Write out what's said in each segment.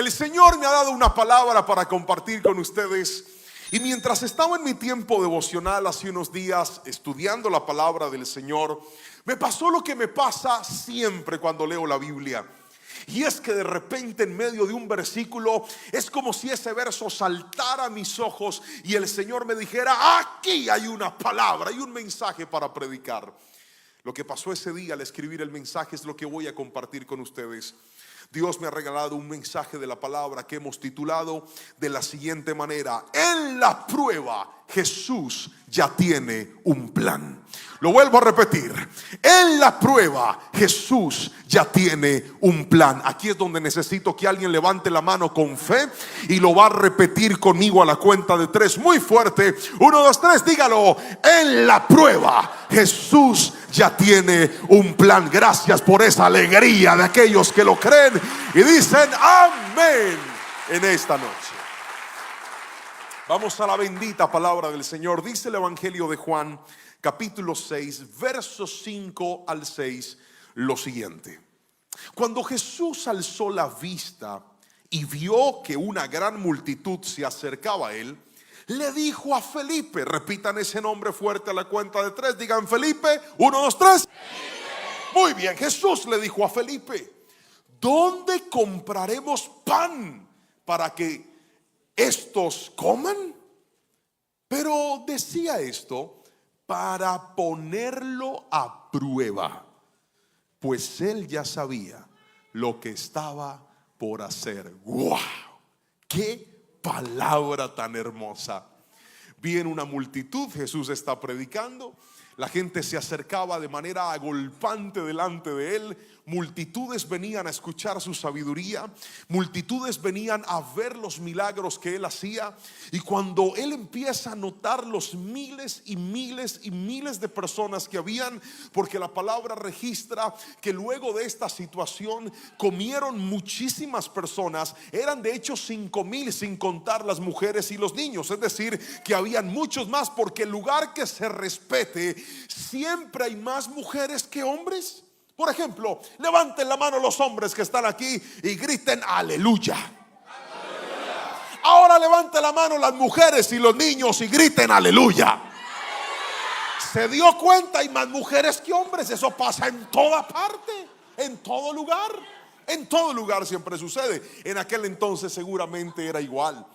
El Señor me ha dado una palabra para compartir con ustedes. Y mientras estaba en mi tiempo devocional hace unos días estudiando la palabra del Señor, me pasó lo que me pasa siempre cuando leo la Biblia. Y es que de repente en medio de un versículo es como si ese verso saltara a mis ojos y el Señor me dijera: aquí hay una palabra, hay un mensaje para predicar. Lo que pasó ese día al escribir el mensaje es lo que voy a compartir con ustedes. Dios me ha regalado un mensaje de la palabra que hemos titulado de la siguiente manera: en la prueba Jesús ya tiene un plan. Lo vuelvo a repetir: en la prueba Jesús ya tiene un plan. Aquí es donde necesito que alguien levante la mano con fe y lo va a repetir conmigo a la cuenta de 3 muy fuerte. 1, 2, 3, dígalo: en la prueba Jesús ya tiene un plan. Gracias por esa alegría de aquellos que lo creen y dicen amén en esta noche. Vamos a la bendita palabra del Señor. Dice el Evangelio de Juan, capítulo 6, versos 5 al 6, lo siguiente: cuando Jesús alzó la vista y vio que una gran multitud se acercaba a él, le dijo a Felipe, repitan ese nombre fuerte a la cuenta de 3, digan Felipe, 1, 2, 3. Muy bien, Jesús le dijo a Felipe: ¿dónde compraremos pan para que estos coman? Pero decía esto para ponerlo a prueba, pues él ya sabía lo que estaba por hacer. ¡Wow! ¡Qué palabra tan hermosa! Viene una multitud, Jesús está predicando, la gente se acercaba de manera agolpante delante de él. Multitudes venían a escuchar su sabiduría, multitudes venían a ver los milagros que él hacía. Y cuando él empieza a notar los miles y miles y miles de personas que habían, porque la palabra registra que luego de esta situación comieron muchísimas personas, eran de hecho 5,000 sin contar las mujeres y los niños, es decir, que habían muchos más, porque el lugar que se respete siempre hay más mujeres que hombres. Por ejemplo, levanten la mano los hombres que están aquí y griten aleluya. Aleluya. Ahora levanten la mano las mujeres y los niños y griten aleluya. Se dio cuenta, hay más mujeres que hombres. Eso pasa en toda parte, en todo lugar. En todo lugar siempre sucede. En aquel entonces seguramente era igual.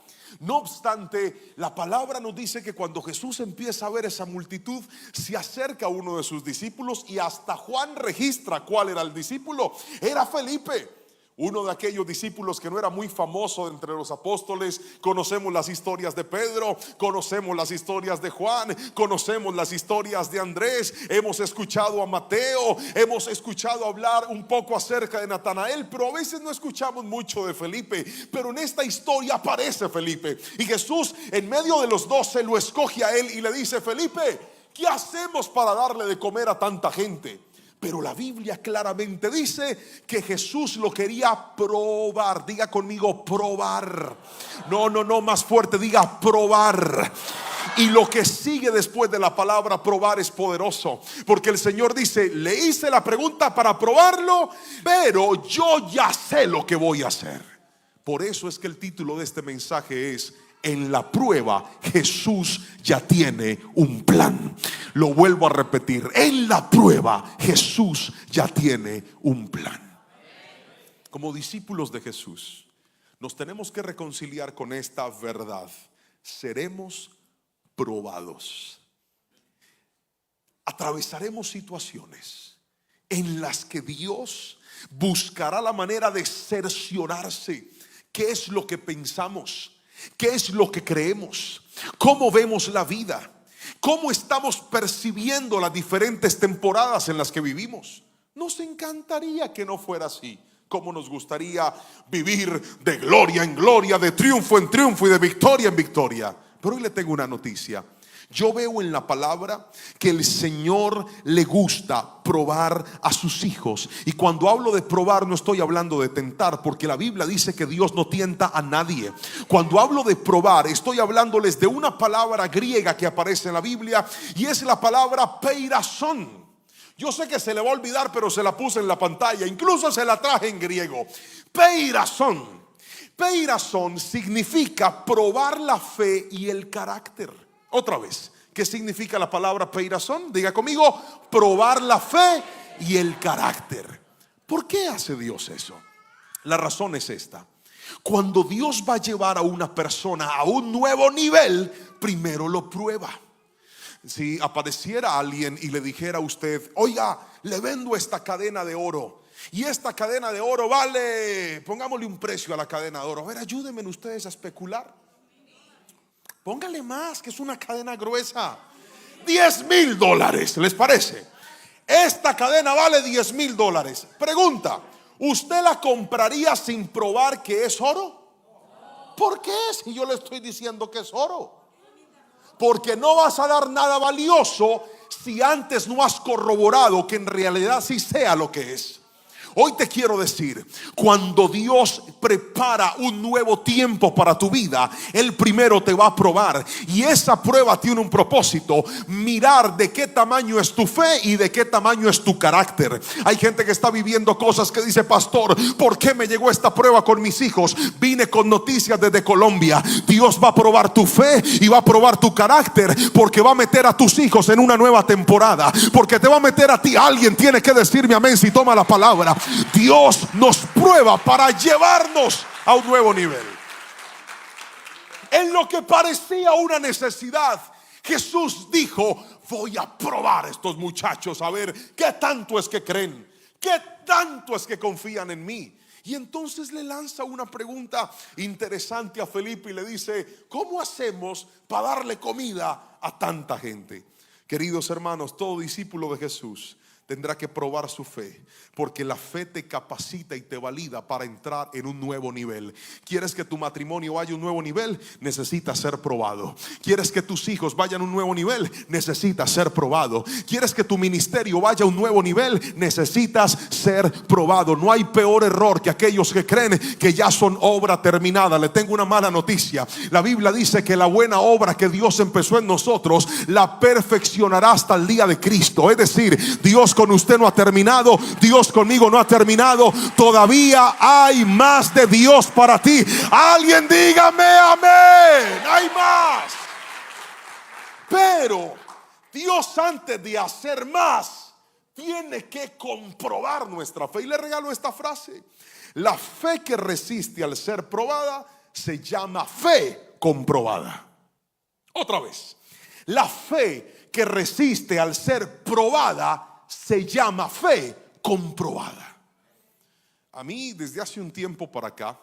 No obstante, la palabra nos dice que cuando Jesús empieza a ver esa multitud, se acerca a uno de sus discípulos, y hasta Juan registra cuál era el discípulo. Era Felipe, uno de aquellos discípulos que no era muy famoso entre los apóstoles. Conocemos las historias de Pedro, conocemos las historias de Juan, conocemos las historias de Andrés, hemos escuchado a Mateo, hemos escuchado hablar un poco acerca de Natanael, pero a veces no escuchamos mucho de Felipe. Pero en esta historia aparece Felipe, y Jesús en medio de los 12 lo escoge a él y le dice: Felipe, ¿qué hacemos para darle de comer a tanta gente? Pero la Biblia claramente dice que Jesús lo quería probar. Diga conmigo: probar. No, más fuerte, diga probar. Y lo que sigue después de la palabra probar es poderoso, porque el Señor dice: le hice la pregunta para probarlo, pero yo ya sé lo que voy a hacer. Por eso es que el título de este mensaje es: en la prueba Jesús ya tiene un plan. Lo vuelvo a repetir: en la prueba Jesús ya tiene un plan. Como discípulos de Jesús, nos tenemos que reconciliar con esta verdad: seremos probados. Atravesaremos situaciones en las que Dios buscará la manera de cerciorarse qué es lo que pensamos, qué es lo que creemos, cómo vemos la vida, cómo estamos percibiendo las diferentes temporadas en las que vivimos. Nos encantaría que no fuera así. Cómo nos gustaría vivir de gloria en gloria, de triunfo en triunfo y de victoria en victoria. Pero hoy le tengo una noticia. Yo veo en la palabra que el Señor le gusta probar a sus hijos. Y cuando hablo de probar, no estoy hablando de tentar, porque la Biblia dice que Dios no tienta a nadie. Cuando hablo de probar, estoy hablándoles de una palabra griega que aparece en la Biblia, y es la palabra peirasón. Yo sé que se le va a olvidar, pero se la puse en la pantalla, incluso se la traje en griego. Peirasón. Peirasón significa probar la fe y el carácter. Otra vez, ¿qué significa la palabra peirasón? Diga conmigo, probar la fe y el carácter. ¿Por qué hace Dios eso? La razón es esta: cuando Dios va a llevar a una persona a un nuevo nivel, primero lo prueba. Si apareciera alguien y le dijera a usted: oiga, le vendo esta cadena de oro, y esta cadena de oro vale, pongámosle un precio a la cadena de oro. A ver, ayúdenme ustedes a especular. Póngale más, que es una cadena gruesa. $10,000, ¿les parece? Esta cadena vale $10,000. Pregunta: ¿usted la compraría sin probar que es oro? ¿Por qué? Si yo le estoy diciendo que es oro. Porque no vas a dar nada valioso si antes no has corroborado que en realidad sí sea lo que es. Hoy te quiero decir, cuando Dios prepara un nuevo tiempo para tu vida, Él primero te va a probar, y esa prueba tiene un propósito: mirar de qué tamaño es tu fe y de qué tamaño es tu carácter. Hay gente que está viviendo cosas que dice: pastor, ¿por qué me llegó esta prueba con mis hijos? Vine con noticias desde Colombia. Dios va a probar tu fe y va a probar tu carácter, porque va a meter a tus hijos en una nueva temporada, porque te va a meter a ti. Alguien tiene que decirme amén si toma la palabra. Dios nos prueba para llevarnos a un nuevo nivel. En lo que parecía una necesidad, Jesús dijo: voy a probar a estos muchachos, a ver qué tanto es que creen, qué tanto es que confían en mí. Y entonces le lanza una pregunta interesante a Felipe y le dice: ¿cómo hacemos para darle comida a tanta gente? Queridos hermanos, todo discípulo de Jesús tendrá que probar su fe, porque la fe te capacita y te valida para entrar en un nuevo nivel. ¿Quieres que tu matrimonio vaya a un nuevo nivel? Necesitas ser probado. ¿Quieres que tus hijos vayan a un nuevo nivel? Necesitas ser probado. ¿Quieres que tu ministerio vaya a un nuevo nivel? Necesitas ser probado. No hay peor error que aquellos que creen que ya son obra terminada. Le tengo una mala noticia. La Biblia dice que la buena obra que Dios empezó en nosotros la perfeccionará hasta el día de Cristo. Es decir, Dios con usted no ha terminado, Dios conmigo no ha terminado. Todavía hay más de Dios para ti. Alguien dígame amén. Hay más. Pero Dios, antes de hacer más, tiene que comprobar nuestra fe. Y le regalo esta frase: la fe que resiste al ser probada se llama fe comprobada. Otra vez: la fe que resiste al ser probada se llama fe comprobada. A mí, desde hace un tiempo para acá,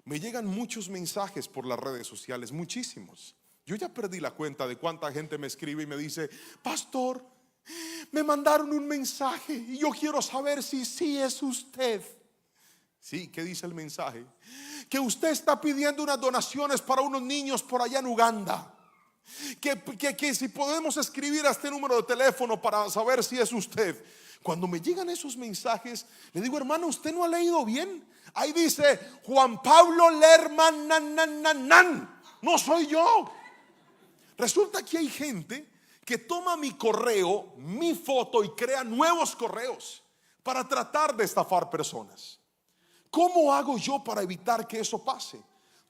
me llegan muchos mensajes por las redes sociales, muchísimos. Yo ya perdí la cuenta de cuánta gente me escribe y me dice: pastor, me mandaron un mensaje y yo quiero saber si sí es usted. Sí, ¿qué dice el mensaje? Que usted está pidiendo unas donaciones para unos niños por allá en Uganda. Que si podemos escribir a este número de teléfono para saber si es usted. Cuando me llegan esos mensajes, le digo: hermano, usted no ha leído bien. Ahí dice Juan Pablo Lerman, no soy yo. Resulta que hay gente que toma mi correo, mi foto, y crea nuevos correos para tratar de estafar personas. ¿Cómo hago yo para evitar que eso pase?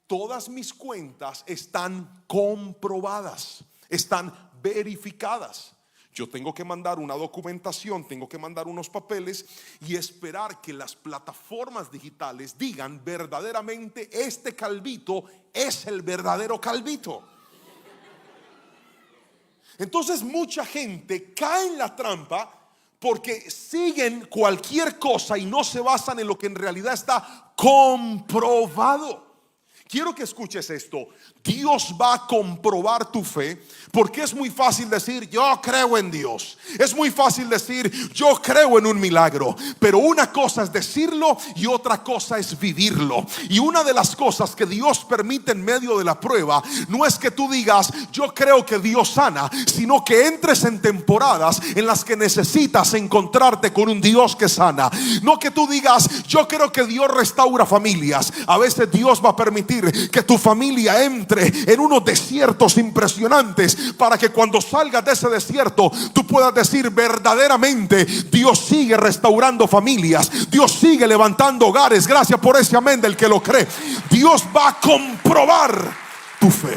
Todas mis cuentas están comprobadas, están verificadas. Yo tengo que mandar una documentación, tengo que mandar unos papeles y esperar que las plataformas digitales digan verdaderamente: este Calvito es el verdadero Calvito. Entonces mucha gente cae en la trampa porque siguen cualquier cosa y no se basan en lo que en realidad está comprobado. Quiero que escuches esto: Dios va a comprobar tu fe, porque es muy fácil decir yo creo en Dios, es muy fácil decir yo creo en un milagro, pero una cosa es decirlo y otra cosa es vivirlo. Y una de las cosas que Dios permite en medio de la prueba no es que tú digas yo creo que Dios sana, sino que entres en temporadas en las que necesitas encontrarte con un Dios que sana. No que tú digas yo creo que Dios restaura familias. A veces Dios va a permitir permitir que tu familia entre en unos desiertos impresionantes para que cuando salgas de ese desierto tú puedas decir: verdaderamente Dios sigue restaurando familias, Dios sigue levantando hogares. Gracias por ese amén del que lo cree. Dios va a comprobar tu fe.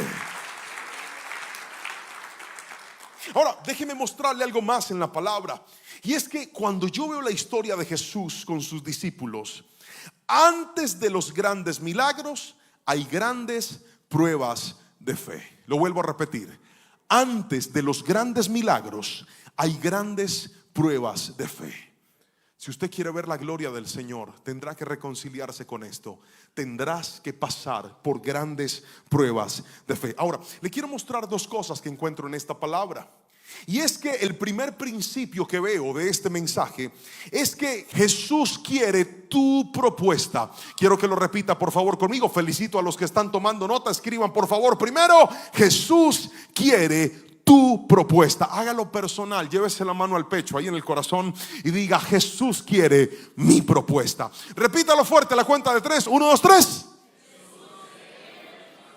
Ahora, déjeme mostrarle algo más en la palabra. Y es que cuando yo veo la historia de Jesús con sus discípulos, antes de los grandes milagros hay grandes pruebas de fe. Lo vuelvo a repetir: antes de los grandes milagros hay grandes pruebas de fe. Si usted quiere ver la gloria del Señor, tendrá que reconciliarse con esto. Tendrás que pasar por grandes pruebas de fe. Ahora, le quiero mostrar dos cosas que encuentro en esta palabra. Y es que el primer principio que veo de este mensaje es que Jesús quiere tu propuesta. Quiero que lo repita por favor conmigo. Felicito a los que están tomando nota. Escriban por favor. Primero, Jesús quiere tu propuesta. Hágalo personal. Llévese la mano al pecho, ahí en el corazón, y diga: Jesús quiere mi propuesta. Repítalo fuerte, la cuenta de 3. 1, 2, 3.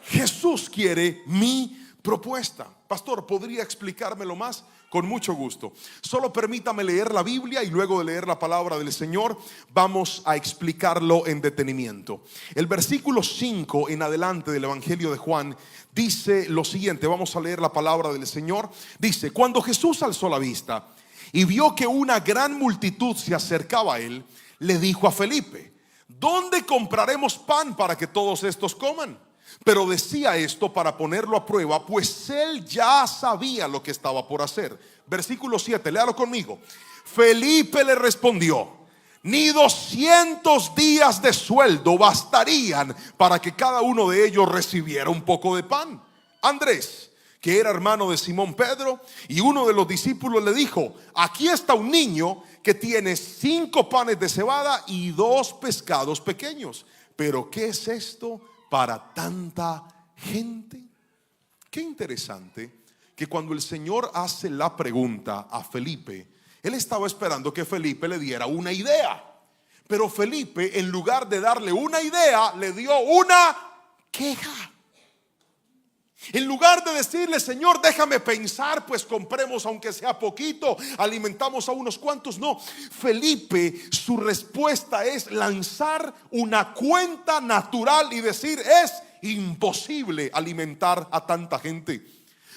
Jesús quiere mi propuesta. Pastor, ¿podría explicármelo más? Con mucho gusto. Solo permítame leer la Biblia y luego de leer la palabra del Señor vamos a explicarlo en detenimiento. El versículo 5 en adelante del Evangelio de Juan dice lo siguiente. Vamos a leer la palabra del Señor. Dice: cuando Jesús alzó la vista y vio que una gran multitud se acercaba a él, le dijo a Felipe: ¿dónde compraremos pan para que todos estos coman? Pero decía esto para ponerlo a prueba, pues él ya sabía lo que estaba por hacer. Versículo 7, léalo conmigo. Felipe le respondió: ni 200 días de sueldo bastarían para que cada uno de ellos recibiera un poco de pan. Andrés, que era hermano de Simón Pedro, y uno de los discípulos, le dijo: aquí está un niño que tiene 5 panes de cebada y 2 pescados pequeños. Pero ¿qué es esto para tanta gente? Qué interesante que cuando el Señor hace la pregunta a Felipe, él estaba esperando que Felipe le diera una idea. Pero Felipe, en lugar de darle una idea, le dio una queja. En lugar de decirle: Señor, déjame pensar, pues compremos aunque sea poquito, alimentamos a unos cuantos. No, Felipe, su respuesta es lanzar una cuenta natural y decir: es imposible alimentar a tanta gente.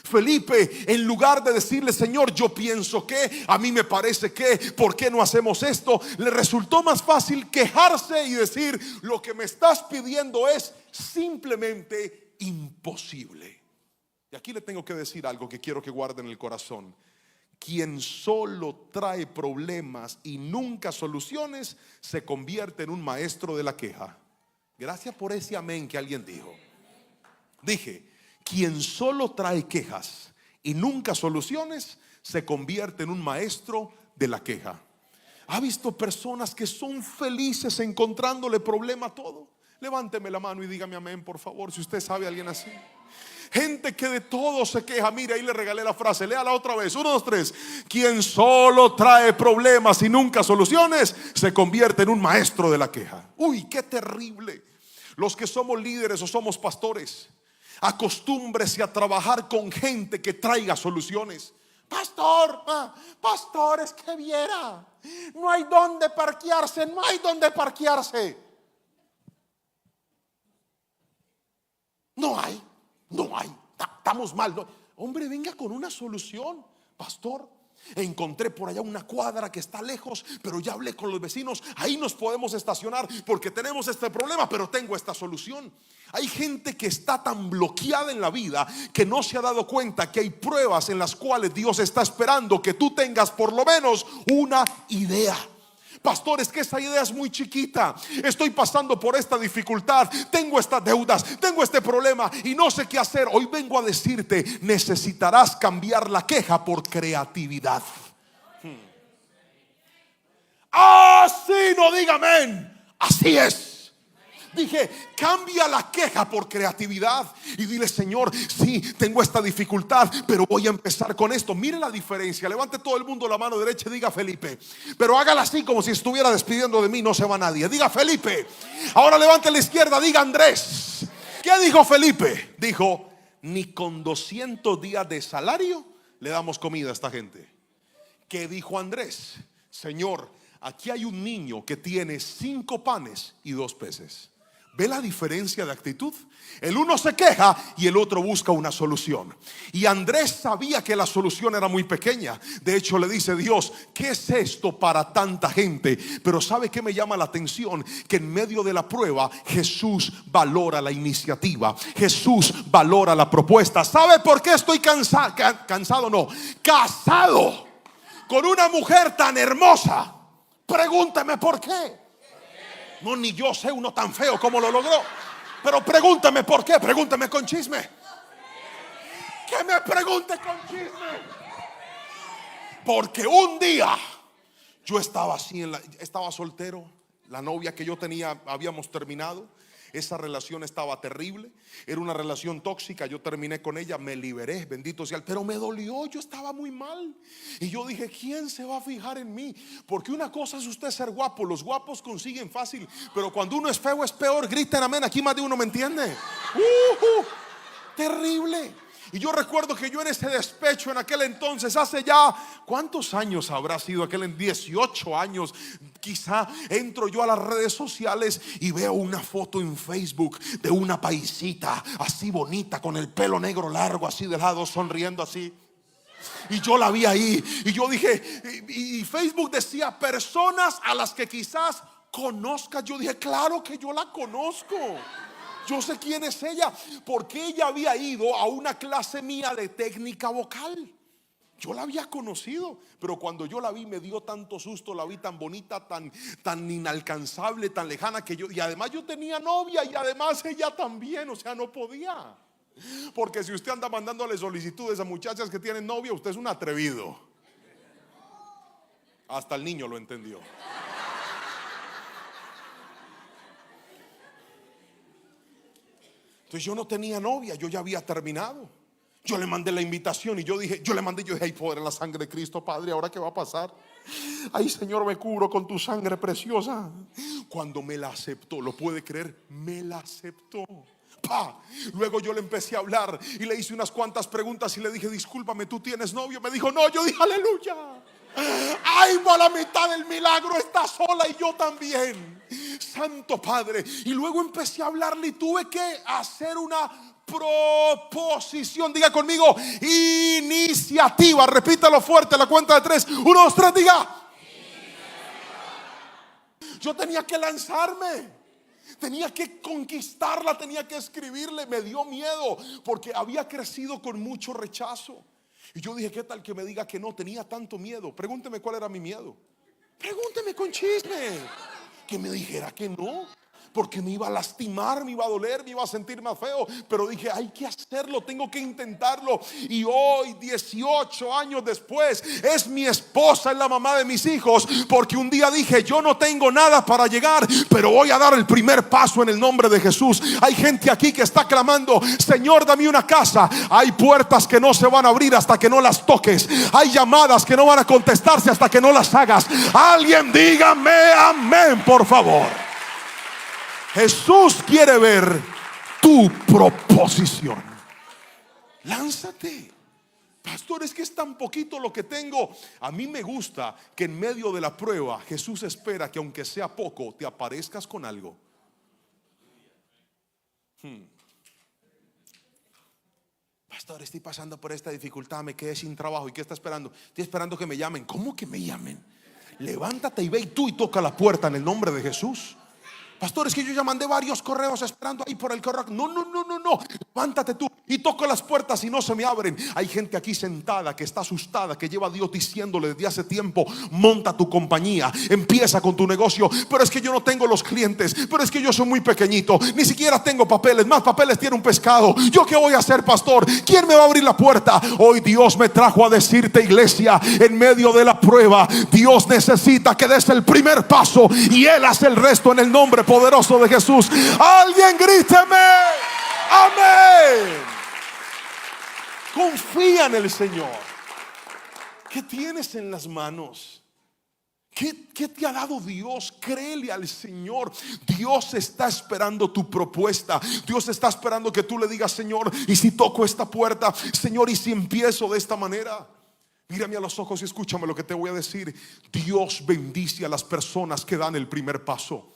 Felipe, en lugar de decirle: Señor, yo pienso que, a mí me parece que, ¿por qué no hacemos esto?, le resultó más fácil quejarse y decir: lo que me estás pidiendo es simplemente imposible. Y aquí le tengo que decir algo que quiero que guarden en el corazón: quien solo trae problemas y nunca soluciones se convierte en un maestro de la queja. Gracias por ese amén que alguien dijo. Dije: quien solo trae quejas y nunca soluciones se convierte en un maestro de la queja. ¿Ha visto personas que son felices encontrándole problema a todo? Levánteme la mano y dígame amén, por favor, si usted sabe a alguien así. Gente que de todo se queja. Mire, ahí le regalé la frase, léala otra vez. 1, 2, 3. Quien solo trae problemas y nunca soluciones se convierte en un maestro de la queja. Uy, qué terrible. Los que somos líderes o somos pastores, acostúmbrese a trabajar con gente que traiga soluciones. Pastor, es que viera, no hay donde parquearse, no hay donde parquearse. No hay, estamos mal. No. Hombre, venga con una solución. Pastor, encontré por allá una cuadra que está lejos, pero ya hablé con los vecinos, ahí nos podemos estacionar porque tenemos este problema, pero tengo esta solución. Hay gente que está tan bloqueada en la vida que no se ha dado cuenta que hay pruebas en las cuales Dios está esperando que tú tengas por lo menos una idea. Pastor, es que esa idea es muy chiquita. Estoy pasando por esta dificultad, tengo estas deudas, tengo este problema y no sé qué hacer. Hoy vengo a decirte: necesitarás cambiar la queja por creatividad. Así no diga amén. Así es. Dije: cambia la queja por creatividad y dile: Señor, sí, tengo esta dificultad, pero voy a empezar con esto. Mire la diferencia. Levante todo el mundo la mano derecha y diga Felipe, pero hágala así como si estuviera despidiendo de mí. No se va nadie. Diga Felipe. Ahora levante la izquierda, diga Andrés. ¿Qué dijo Felipe? Dijo: ni con 200 días de salario le damos comida a esta gente. ¿Qué dijo Andrés? Señor, aquí hay un niño que tiene 5 panes y 2 peces. ¿Ve la diferencia de actitud? El uno se queja y el otro busca una solución. Y Andrés sabía que la solución era muy pequeña. De hecho le dice: Dios, ¿qué es esto para tanta gente? Pero ¿sabe qué me llama la atención? Que en medio de la prueba Jesús valora la iniciativa. Jesús valora la propuesta. ¿Sabe por qué estoy cansado? Cansado no, casado con una mujer tan hermosa. Pregúnteme por qué. No, ni yo sé uno tan feo como lo logró. Pero pregúntame por qué. Pregúntame con chisme. Que me pregunte con chisme. Porque un día yo estaba así estaba soltero. La novia que yo tenía habíamos terminado. Esa relación estaba terrible. Era una relación tóxica. Yo terminé con ella, me liberé, bendito sea. Pero me dolió, yo estaba muy mal. Y yo dije: ¿quién se va a fijar en mí? Porque una cosa es usted ser guapo. Los guapos consiguen fácil. Pero cuando uno es feo es peor. Griten amén, aquí más de uno me entiende. Terrible. Y yo recuerdo que yo en ese despecho en aquel entonces, hace ya, ¿cuántos años habrá sido aquel? En 18 años quizá, entro yo a las redes sociales y veo una foto en Facebook de una paisita así bonita, con el pelo negro largo así de lado, sonriendo así. Y yo la vi ahí y yo dije, y Facebook decía personas a las que quizás conozcas. Yo dije: claro que yo la conozco. Yo sé quién es ella, porque ella había ido a una clase mía de técnica vocal. Yo la había conocido, pero cuando yo la vi me dio tanto susto. La vi tan bonita, tan inalcanzable, tan lejana, que y además yo tenía novia y además ella también, o sea, no podía. Porque si usted anda mandándole solicitudes a muchachas que tienen novia, usted es un atrevido. Hasta el niño lo entendió. Entonces yo no tenía novia, yo ya había terminado. Yo le mandé la invitación y yo dije, hay poder en la sangre de Cristo, Padre, ¿ahora qué va a pasar? Ay, Señor, me cubro con tu sangre preciosa. Cuando me la aceptó, ¿lo puede creer? Me la aceptó. Luego yo le empecé a hablar y le hice unas cuantas preguntas y le dije: discúlpame, ¿tú tienes novio? Me dijo: no. Yo dije: aleluya. Ay, a la mitad del milagro está sola y yo también. Santo Padre. Y luego empecé a hablarle y tuve que hacer una proposición. Diga conmigo: iniciativa. Repítalo fuerte a la cuenta de 3. 1, 2, 3, diga. Yo tenía que lanzarme. Tenía que conquistarla, tenía que escribirle. Me dio miedo porque había crecido con mucho rechazo. Y yo dije: ¿qué tal que me diga que no? Tenía tanto miedo. Pregúnteme cuál era mi miedo. Pregúnteme con chisme. Que me dijera que no, porque me iba a lastimar, me iba a doler, me iba a sentir más feo. Pero dije: hay que hacerlo, tengo que intentarlo. Y hoy, 18 años después, es mi esposa, es la mamá de mis hijos. Porque un día dije: yo no tengo nada para llegar, pero voy a dar el primer paso en el nombre de Jesús. Hay gente aquí que está clamando: Señor, dame una casa. Hay puertas que no se van a abrir hasta que no las toques. Hay llamadas que no van a contestarse hasta que no las hagas. Alguien dígame amén, por favor. Jesús quiere ver tu proposición. Lánzate. Pastor, es que es tan poquito lo que tengo. A mí me gusta que en medio de la prueba Jesús espera que aunque sea poco, te aparezcas con algo. Pastor, estoy pasando por esta dificultad, me quedé sin trabajo. ¿Y qué está esperando? Estoy esperando que me llamen. ¿Cómo que me llamen? Levántate y ve y tú y toca la puerta en el nombre de Jesús. Pastor, es que yo ya mandé varios correos esperando ahí por el correo. No. Levántate tú y toco las puertas y no se me abren. Hay gente aquí sentada que está asustada, que lleva a Dios diciéndole desde hace tiempo: monta tu compañía, empieza con tu negocio. Pero es que yo no tengo los clientes, pero es que yo soy muy pequeñito, ni siquiera tengo papeles. Más papeles tiene un pescado. ¿Yo qué voy a hacer, pastor? ¿Quién me va a abrir la puerta? Hoy Dios me trajo a decirte, iglesia, en medio de la prueba, Dios necesita que des el primer paso y Él hace el resto en el nombre poderoso de Jesús. Alguien gríteme amén. Confía en el Señor. ¿Qué tienes en las manos? ¿Qué te ha dado Dios? Créele al Señor. Dios está esperando tu propuesta. Dios está esperando que tú le digas: Señor, ¿y si toco esta puerta? Señor, ¿y si empiezo de esta manera? Mírame a los ojos y escúchame lo que te voy a decir. Dios bendice a las personas que dan el primer paso.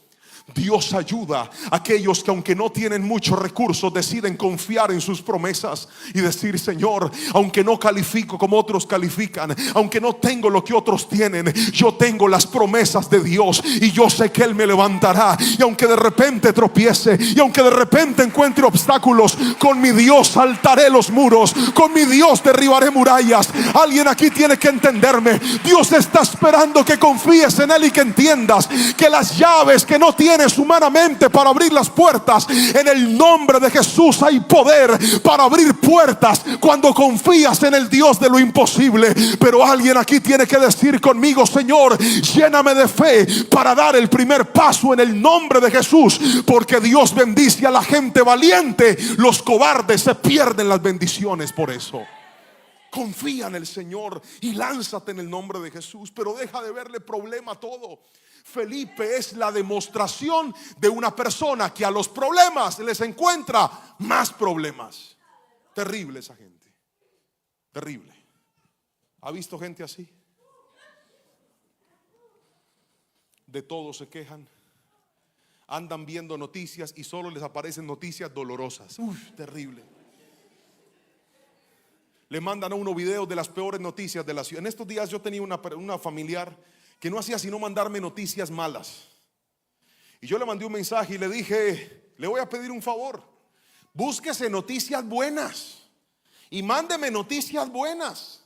Dios ayuda a aquellos que, aunque no tienen muchos recursos, deciden confiar en sus promesas y decir: Señor, aunque no califico como otros califican, aunque no tengo lo que otros tienen, yo tengo las promesas de Dios y yo sé que Él me levantará. Y aunque de repente tropiece, y aunque de repente encuentre obstáculos, con mi Dios saltaré los muros, con mi Dios derribaré murallas. Alguien aquí tiene que entenderme. Dios está esperando que confíes en Él y que entiendas que las llaves que no tienes humanamente para abrir las puertas, en el nombre de Jesús hay poder para abrir puertas cuando confías en el Dios de lo imposible. Pero alguien aquí tiene que decir conmigo: Señor, lléname de fe para dar el primer paso en el nombre de Jesús, porque Dios bendice a la gente valiente. Los cobardes se pierden las bendiciones. Por eso confía en el Señor y lánzate en el nombre de Jesús, pero deja de verle problema a todo. Felipe es la demostración de una persona que a los problemas les encuentra más problemas. Terrible esa gente, terrible. ¿Ha visto gente así? De todo se quejan, andan viendo noticias y solo les aparecen noticias dolorosas. Terrible. Le mandan a uno videos de las peores noticias de la ciudad. En estos días yo tenía una familiar que no hacía sino mandarme noticias malas. Y yo le mandé un mensaje y le dije: le voy a pedir un favor, búsquese noticias buenas y mándeme noticias buenas.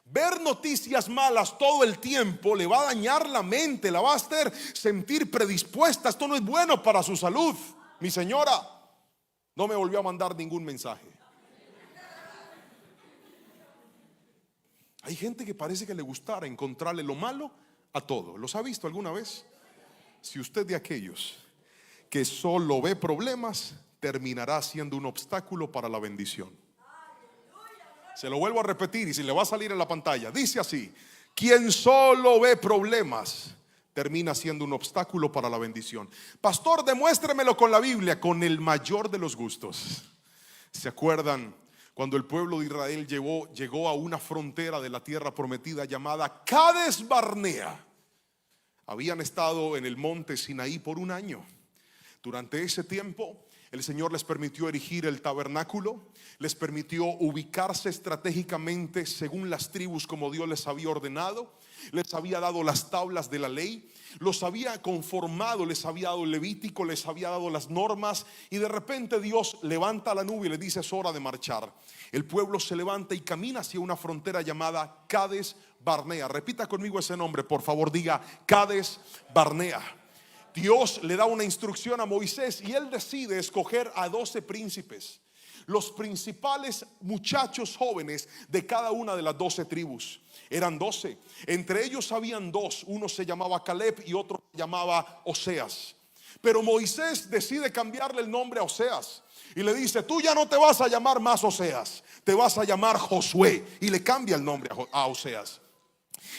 Ver noticias malas todo el tiempo le va a dañar la mente, la va a hacer sentir predispuesta. Esto no es bueno para su salud. Mi señora no me volvió a mandar ningún mensaje. Hay gente que parece que le gustara encontrarle lo malo a todo. ¿Los ha visto alguna vez? Si usted de aquellos que solo ve problemas, terminará siendo un obstáculo para la bendición. Se lo vuelvo a repetir y si le va a salir en la pantalla, dice así: quien solo ve problemas termina siendo un obstáculo para la bendición. Pastor, demuéstremelo con la Biblia. Con el mayor de los gustos. ¿Se acuerdan cuando el pueblo de Israel llegó a una frontera de la tierra prometida llamada Cades Barnea? Habían estado en el monte Sinaí por un año. Durante ese tiempo el Señor les permitió erigir el tabernáculo, les permitió ubicarse estratégicamente según las tribus como Dios les había ordenado, les había dado las tablas de la ley, los había conformado, les había dado el Levítico, les había dado las normas. Y de repente Dios levanta la nube y le dice: es hora de marchar. El pueblo se levanta y camina hacia una frontera llamada Cades Barnea. Repita conmigo ese nombre, por favor, diga: Cades Barnea. Dios le da una instrucción a Moisés y él decide escoger a 12 príncipes, los principales muchachos jóvenes de cada una de las 12 tribus. Eran 12, entre ellos habían dos, uno se llamaba Caleb y otro se llamaba Oseas. Pero Moisés decide cambiarle el nombre a Oseas y le dice: tú ya no te vas a llamar más Oseas, te vas a llamar Josué. Y le cambia el nombre a Oseas.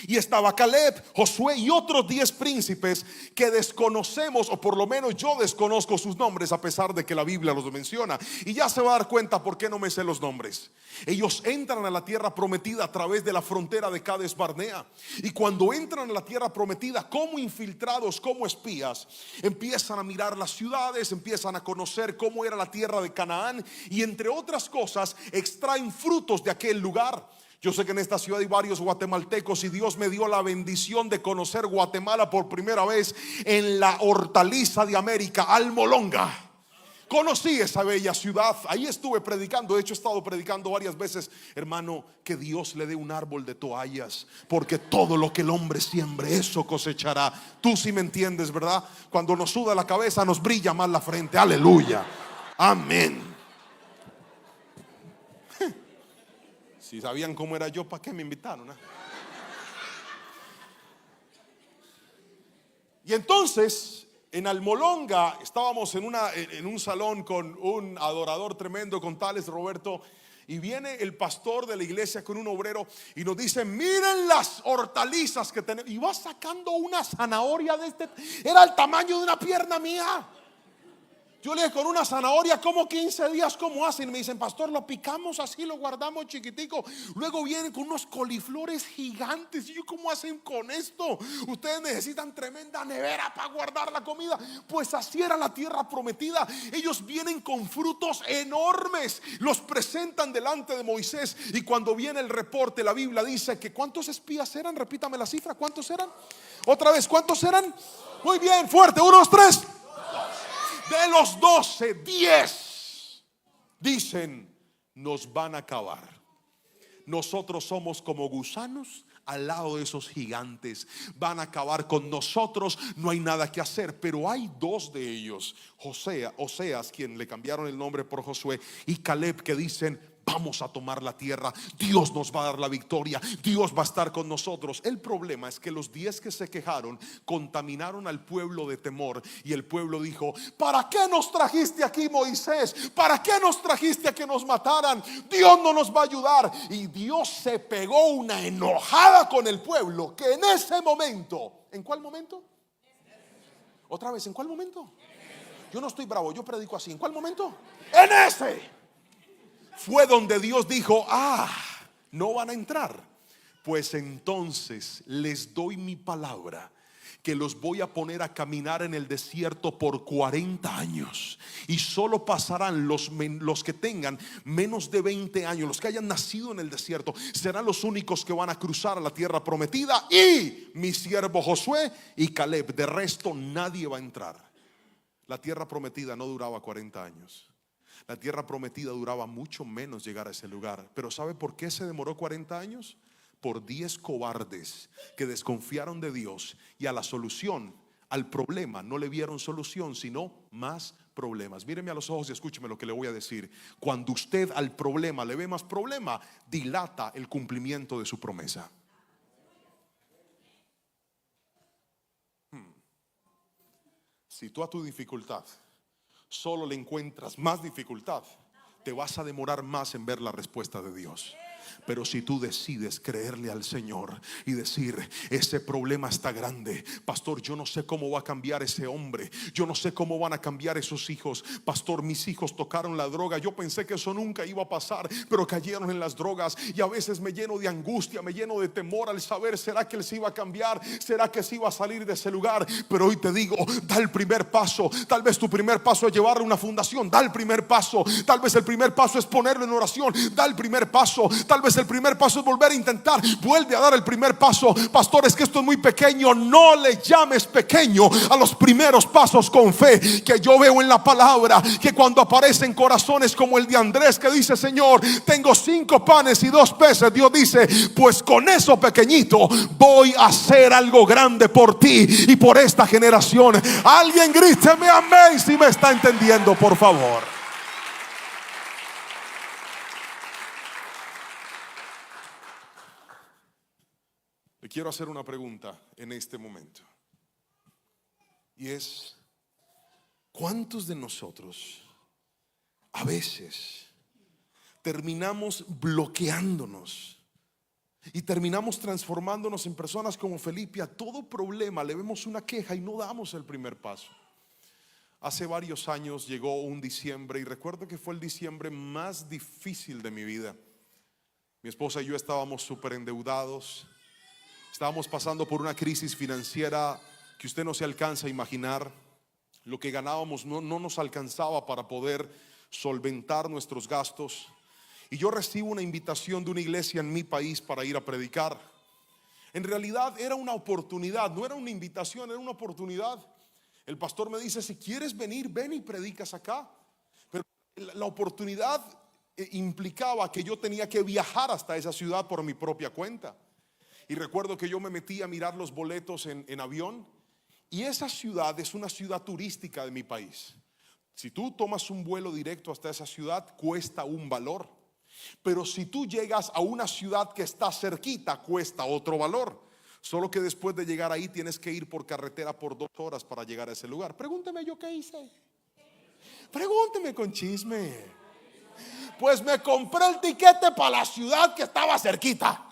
Y estaba Caleb, Josué y otros 10 príncipes que desconocemos, o por lo menos yo desconozco sus nombres, a pesar de que la Biblia los menciona. Y ya se va a dar cuenta por qué no me sé los nombres. Ellos entran a la tierra prometida a través de la frontera de Cades Barnea. Y cuando entran a la tierra prometida como infiltrados, como espías, empiezan a mirar las ciudades, empiezan a conocer cómo era la tierra de Canaán. Y entre otras cosas extraen frutos de aquel lugar. Yo sé que en esta ciudad hay varios guatemaltecos y Dios me dio la bendición de conocer Guatemala por primera vez en la hortaliza de América, Almolonga. Conocí esa bella ciudad, ahí estuve predicando. De hecho he estado predicando varias veces. Hermano, que Dios le dé un árbol de toallas, porque todo lo que el hombre siembre, eso cosechará. Tú sí me entiendes, ¿verdad? Cuando nos suda la cabeza nos brilla más la frente. Aleluya, amén. Si sabían cómo era yo, ¿para qué me invitaron? Y entonces en Almolonga estábamos en un salón con un adorador tremendo, con Tales Roberto. Y viene el pastor de la iglesia con un obrero y nos dice: miren las hortalizas que tenemos. Y va sacando una zanahoria de era el tamaño de una pierna mía. Yo le dije: con una zanahoria, ¿cómo 15 días? ¿Cómo hacen? Y me dicen: pastor, lo picamos así, lo guardamos chiquitico. Luego vienen con unos coliflores gigantes. Y yo: ¿cómo hacen con esto? Ustedes necesitan tremenda nevera para guardar la comida. Pues así era la tierra prometida. Ellos vienen con frutos enormes, los presentan delante de Moisés. Y cuando viene el reporte, la Biblia dice que ¿cuántos espías eran? Repítame la cifra, ¿cuántos eran? Otra vez, ¿cuántos eran? Muy bien, fuerte, 1, 2, 3. De los 12, 10 dicen: nos van a acabar. Nosotros somos como gusanos al lado de esos gigantes. Van a acabar con nosotros, no hay nada que hacer. Pero hay 2 de ellos, Oseas, quien le cambiaron el nombre por Josué, y Caleb, que dicen: vamos a tomar la tierra, Dios nos va a dar la victoria, Dios va a estar con nosotros. El problema es que los 10 que se quejaron contaminaron al pueblo de temor. Y el pueblo dijo: ¿para qué nos trajiste aquí, Moisés? ¿Para qué nos trajiste a que nos mataran? Dios no nos va a ayudar. Y Dios se pegó una enojada con el pueblo, que en ese momento, ¿en cuál momento? Otra vez, ¿en cuál momento? Yo no estoy bravo, yo predico así. ¿En cuál momento? En ese fue donde Dios dijo: no van a entrar. Pues entonces les doy mi palabra que los voy a poner a caminar en el desierto por 40 años. Y solo pasarán los que tengan menos de 20 años, los que hayan nacido en el desierto, serán los únicos que van a cruzar a la tierra prometida. Y mi siervo Josué y Caleb. De resto nadie va a entrar. La tierra prometida no duraba 40 años. La tierra prometida duraba mucho menos llegar a ese lugar. Pero ¿sabe por qué se demoró 40 años? Por 10 cobardes que desconfiaron de Dios y a la solución, al problema, no le vieron solución, sino más problemas. Míreme a los ojos y escúcheme lo que le voy a decir. Cuando usted al problema le ve más problema, dilata el cumplimiento de su promesa. Si tú a tu dificultad solo le encuentras más dificultad, te vas a demorar más en ver la respuesta de Dios. Pero si tú decides creerle al Señor y decir: ese problema está grande, pastor, yo no sé cómo va a cambiar ese hombre, yo no sé cómo van a cambiar esos hijos, pastor, mis hijos tocaron la droga, yo pensé que eso nunca iba a pasar, pero cayeron en las drogas. Y a veces me lleno de angustia, me lleno de temor al saber: ¿será que él se iba a cambiar? ¿Será que se iba a salir de ese lugar? Pero hoy te digo: da el primer paso. Tal vez tu primer paso es llevarle una fundación, da el primer paso. Tal vez el primer paso es ponerlo en oración, da el primer paso. Tal vez el primer paso es volver a intentar, vuelve a dar el primer paso. Pastor, es que esto es muy pequeño. No le llames pequeño a los primeros pasos con fe, que yo veo en la palabra que cuando aparecen corazones como el de Andrés, que dice: Señor, tengo 5 panes y 2 peces, Dios dice: pues con eso pequeñito voy a hacer algo grande por ti y por esta generación. Alguien gríteme amén si me está entendiendo, por favor. Le quiero hacer una pregunta en este momento, y es: ¿cuántos de nosotros a veces terminamos bloqueándonos y terminamos transformándonos en personas como Felipe? A todo problema le vemos una queja y no damos el primer paso. Hace varios años llegó un diciembre, y recuerdo que fue el diciembre más difícil de mi vida. Mi esposa y yo estábamos súper endeudados. Estábamos pasando por una crisis financiera que usted no se alcanza a imaginar. Lo que ganábamos no nos alcanzaba para poder solventar nuestros gastos. Y yo recibo una invitación de una iglesia en mi país para ir a predicar. En realidad era una oportunidad, no era una invitación, era una oportunidad. El pastor me dice: si quieres venir, ven y predicas acá. Pero la oportunidad implicaba que yo tenía que viajar hasta esa ciudad por mi propia cuenta. Y recuerdo que yo me metí a mirar los boletos en avión. Y esa ciudad es una ciudad turística de mi país. Si tú tomas un vuelo directo hasta esa ciudad, cuesta un valor. Pero si tú llegas a una ciudad que está cerquita, cuesta otro valor. Solo que después de llegar ahí tienes que ir por carretera por 2 horas para llegar a ese lugar. Pregúnteme yo qué hice. Pregúnteme con chisme. Pues me compré el tiquete para la ciudad que estaba cerquita.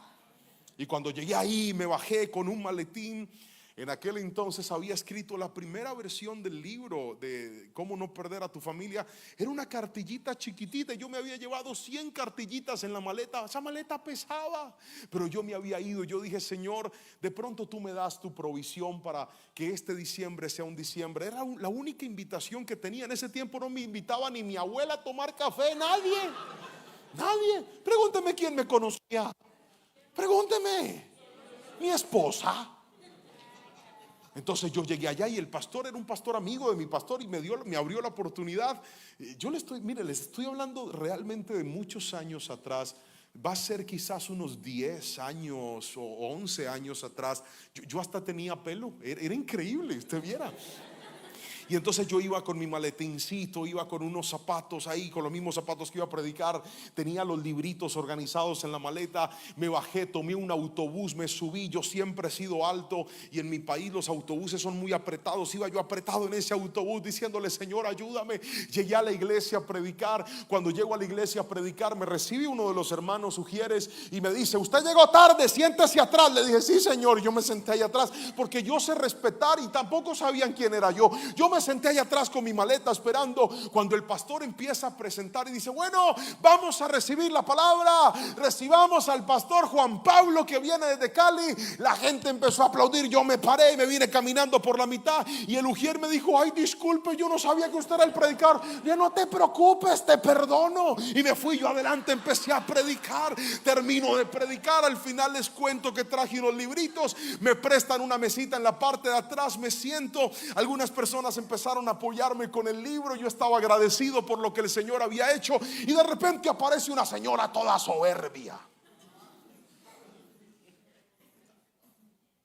Y cuando llegué ahí me bajé con un maletín. En aquel entonces había escrito la primera versión del libro de cómo no perder a tu familia. Era una cartillita chiquitita. Yo me había llevado 100 cartillitas en la maleta. Esa maleta pesaba, pero yo me había ido. Yo dije: Señor, de pronto tú me das tu provisión para que este diciembre sea un diciembre. Era la única invitación que tenía. En ese tiempo no me invitaba ni mi abuela a tomar café. Nadie. Pregúnteme quién me conocía. Pregúnteme. Mi esposa. Entonces yo llegué allá y el pastor era un pastor amigo de mi pastor y me abrió la oportunidad. Yo les estoy hablando realmente de muchos años atrás. Va a ser quizás unos 10 años o 11 años atrás. Yo hasta tenía pelo, era increíble, usted viera. Y entonces yo iba con mi maletincito, iba con unos zapatos ahí, con los mismos zapatos que iba a predicar. Tenía los libritos organizados en la maleta. Me bajé, tomé un autobús, me subí. Yo siempre he sido alto y en mi país los autobuses son muy apretados. Iba yo apretado en ese autobús diciéndole: Señor, ayúdame. Llegué a la iglesia a predicar. Cuando llego a la iglesia a predicar, me recibe uno de los hermanos Ujieres y me dice: usted llegó tarde, siéntese atrás. Le dije: sí, señor. Yo me senté ahí atrás porque yo sé respetar y tampoco sabían quién era yo. Yo me senté allá atrás con mi maleta esperando. Cuando el pastor empieza a presentar y dice: bueno, vamos a recibir la palabra, recibamos al pastor Juan Pablo que viene desde Cali. La gente empezó a aplaudir. Yo me paré y me vine caminando por la mitad y el ujier me dijo: ay, disculpe, yo no sabía que usted era el predicador. Ya no te preocupes, te perdono. Y me fui yo adelante, empecé a predicar. Termino de predicar, al final les cuento que traje unos libritos. Me prestan una mesita en la parte de atrás, me siento. Algunas personas empezaron a apoyarme con el libro. Yo estaba agradecido por lo que el Señor había hecho. Y de repente aparece una señora toda soberbia.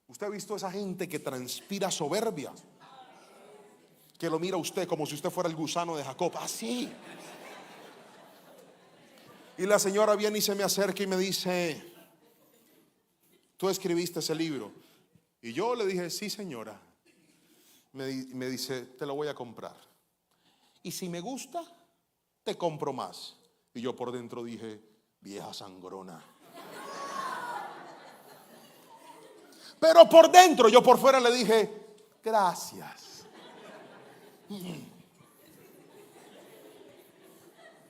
¿Usted ha visto esa gente que transpira soberbia? Que lo mira a usted como si usted fuera el gusano de Jacob, así. Y la señora viene y se me acerca y me dice: ¿tú escribiste ese libro? Y yo le dije: sí, señora. Me dice: te lo voy a comprar. Y si me gusta, te compro más. Y yo por dentro dije: vieja sangrona. Pero por dentro, yo por fuera le dije: gracias.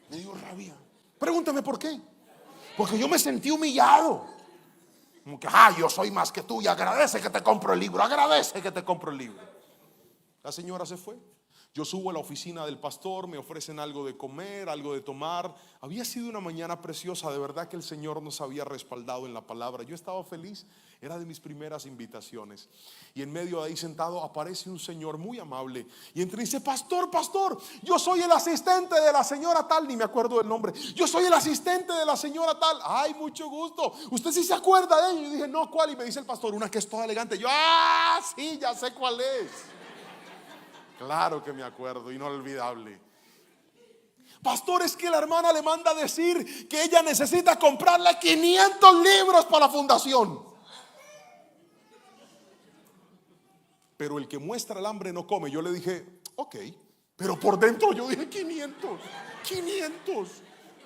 Me dio rabia. Pregúntame por qué. Porque yo me sentí humillado. Como que: yo soy más que tú y agradece que te compro el libro. Agradece que te compro el libro. La señora se fue. Yo subo a la oficina del pastor, me ofrecen algo de comer, algo de tomar. Había sido una mañana preciosa, de verdad que el Señor nos había respaldado en la palabra. Yo estaba feliz, era de mis primeras invitaciones. Y en medio de ahí sentado aparece un señor muy amable y entra y dice: pastor, yo soy el asistente de la señora tal. Ni me acuerdo del nombre. Yo soy el asistente de la señora tal. Ay, mucho gusto. ¿Usted sí se acuerda de ella? Y yo dije: no, ¿cuál? Y me dice el pastor: una que es toda elegante. Yo: sí, ya sé cuál es. Claro que me acuerdo, inolvidable. Pastor, es que la hermana le manda a decir que ella necesita comprarle 500 libros para la fundación. Pero el que muestra el hambre no come. Yo le dije: ok. Pero por dentro yo dije: 500.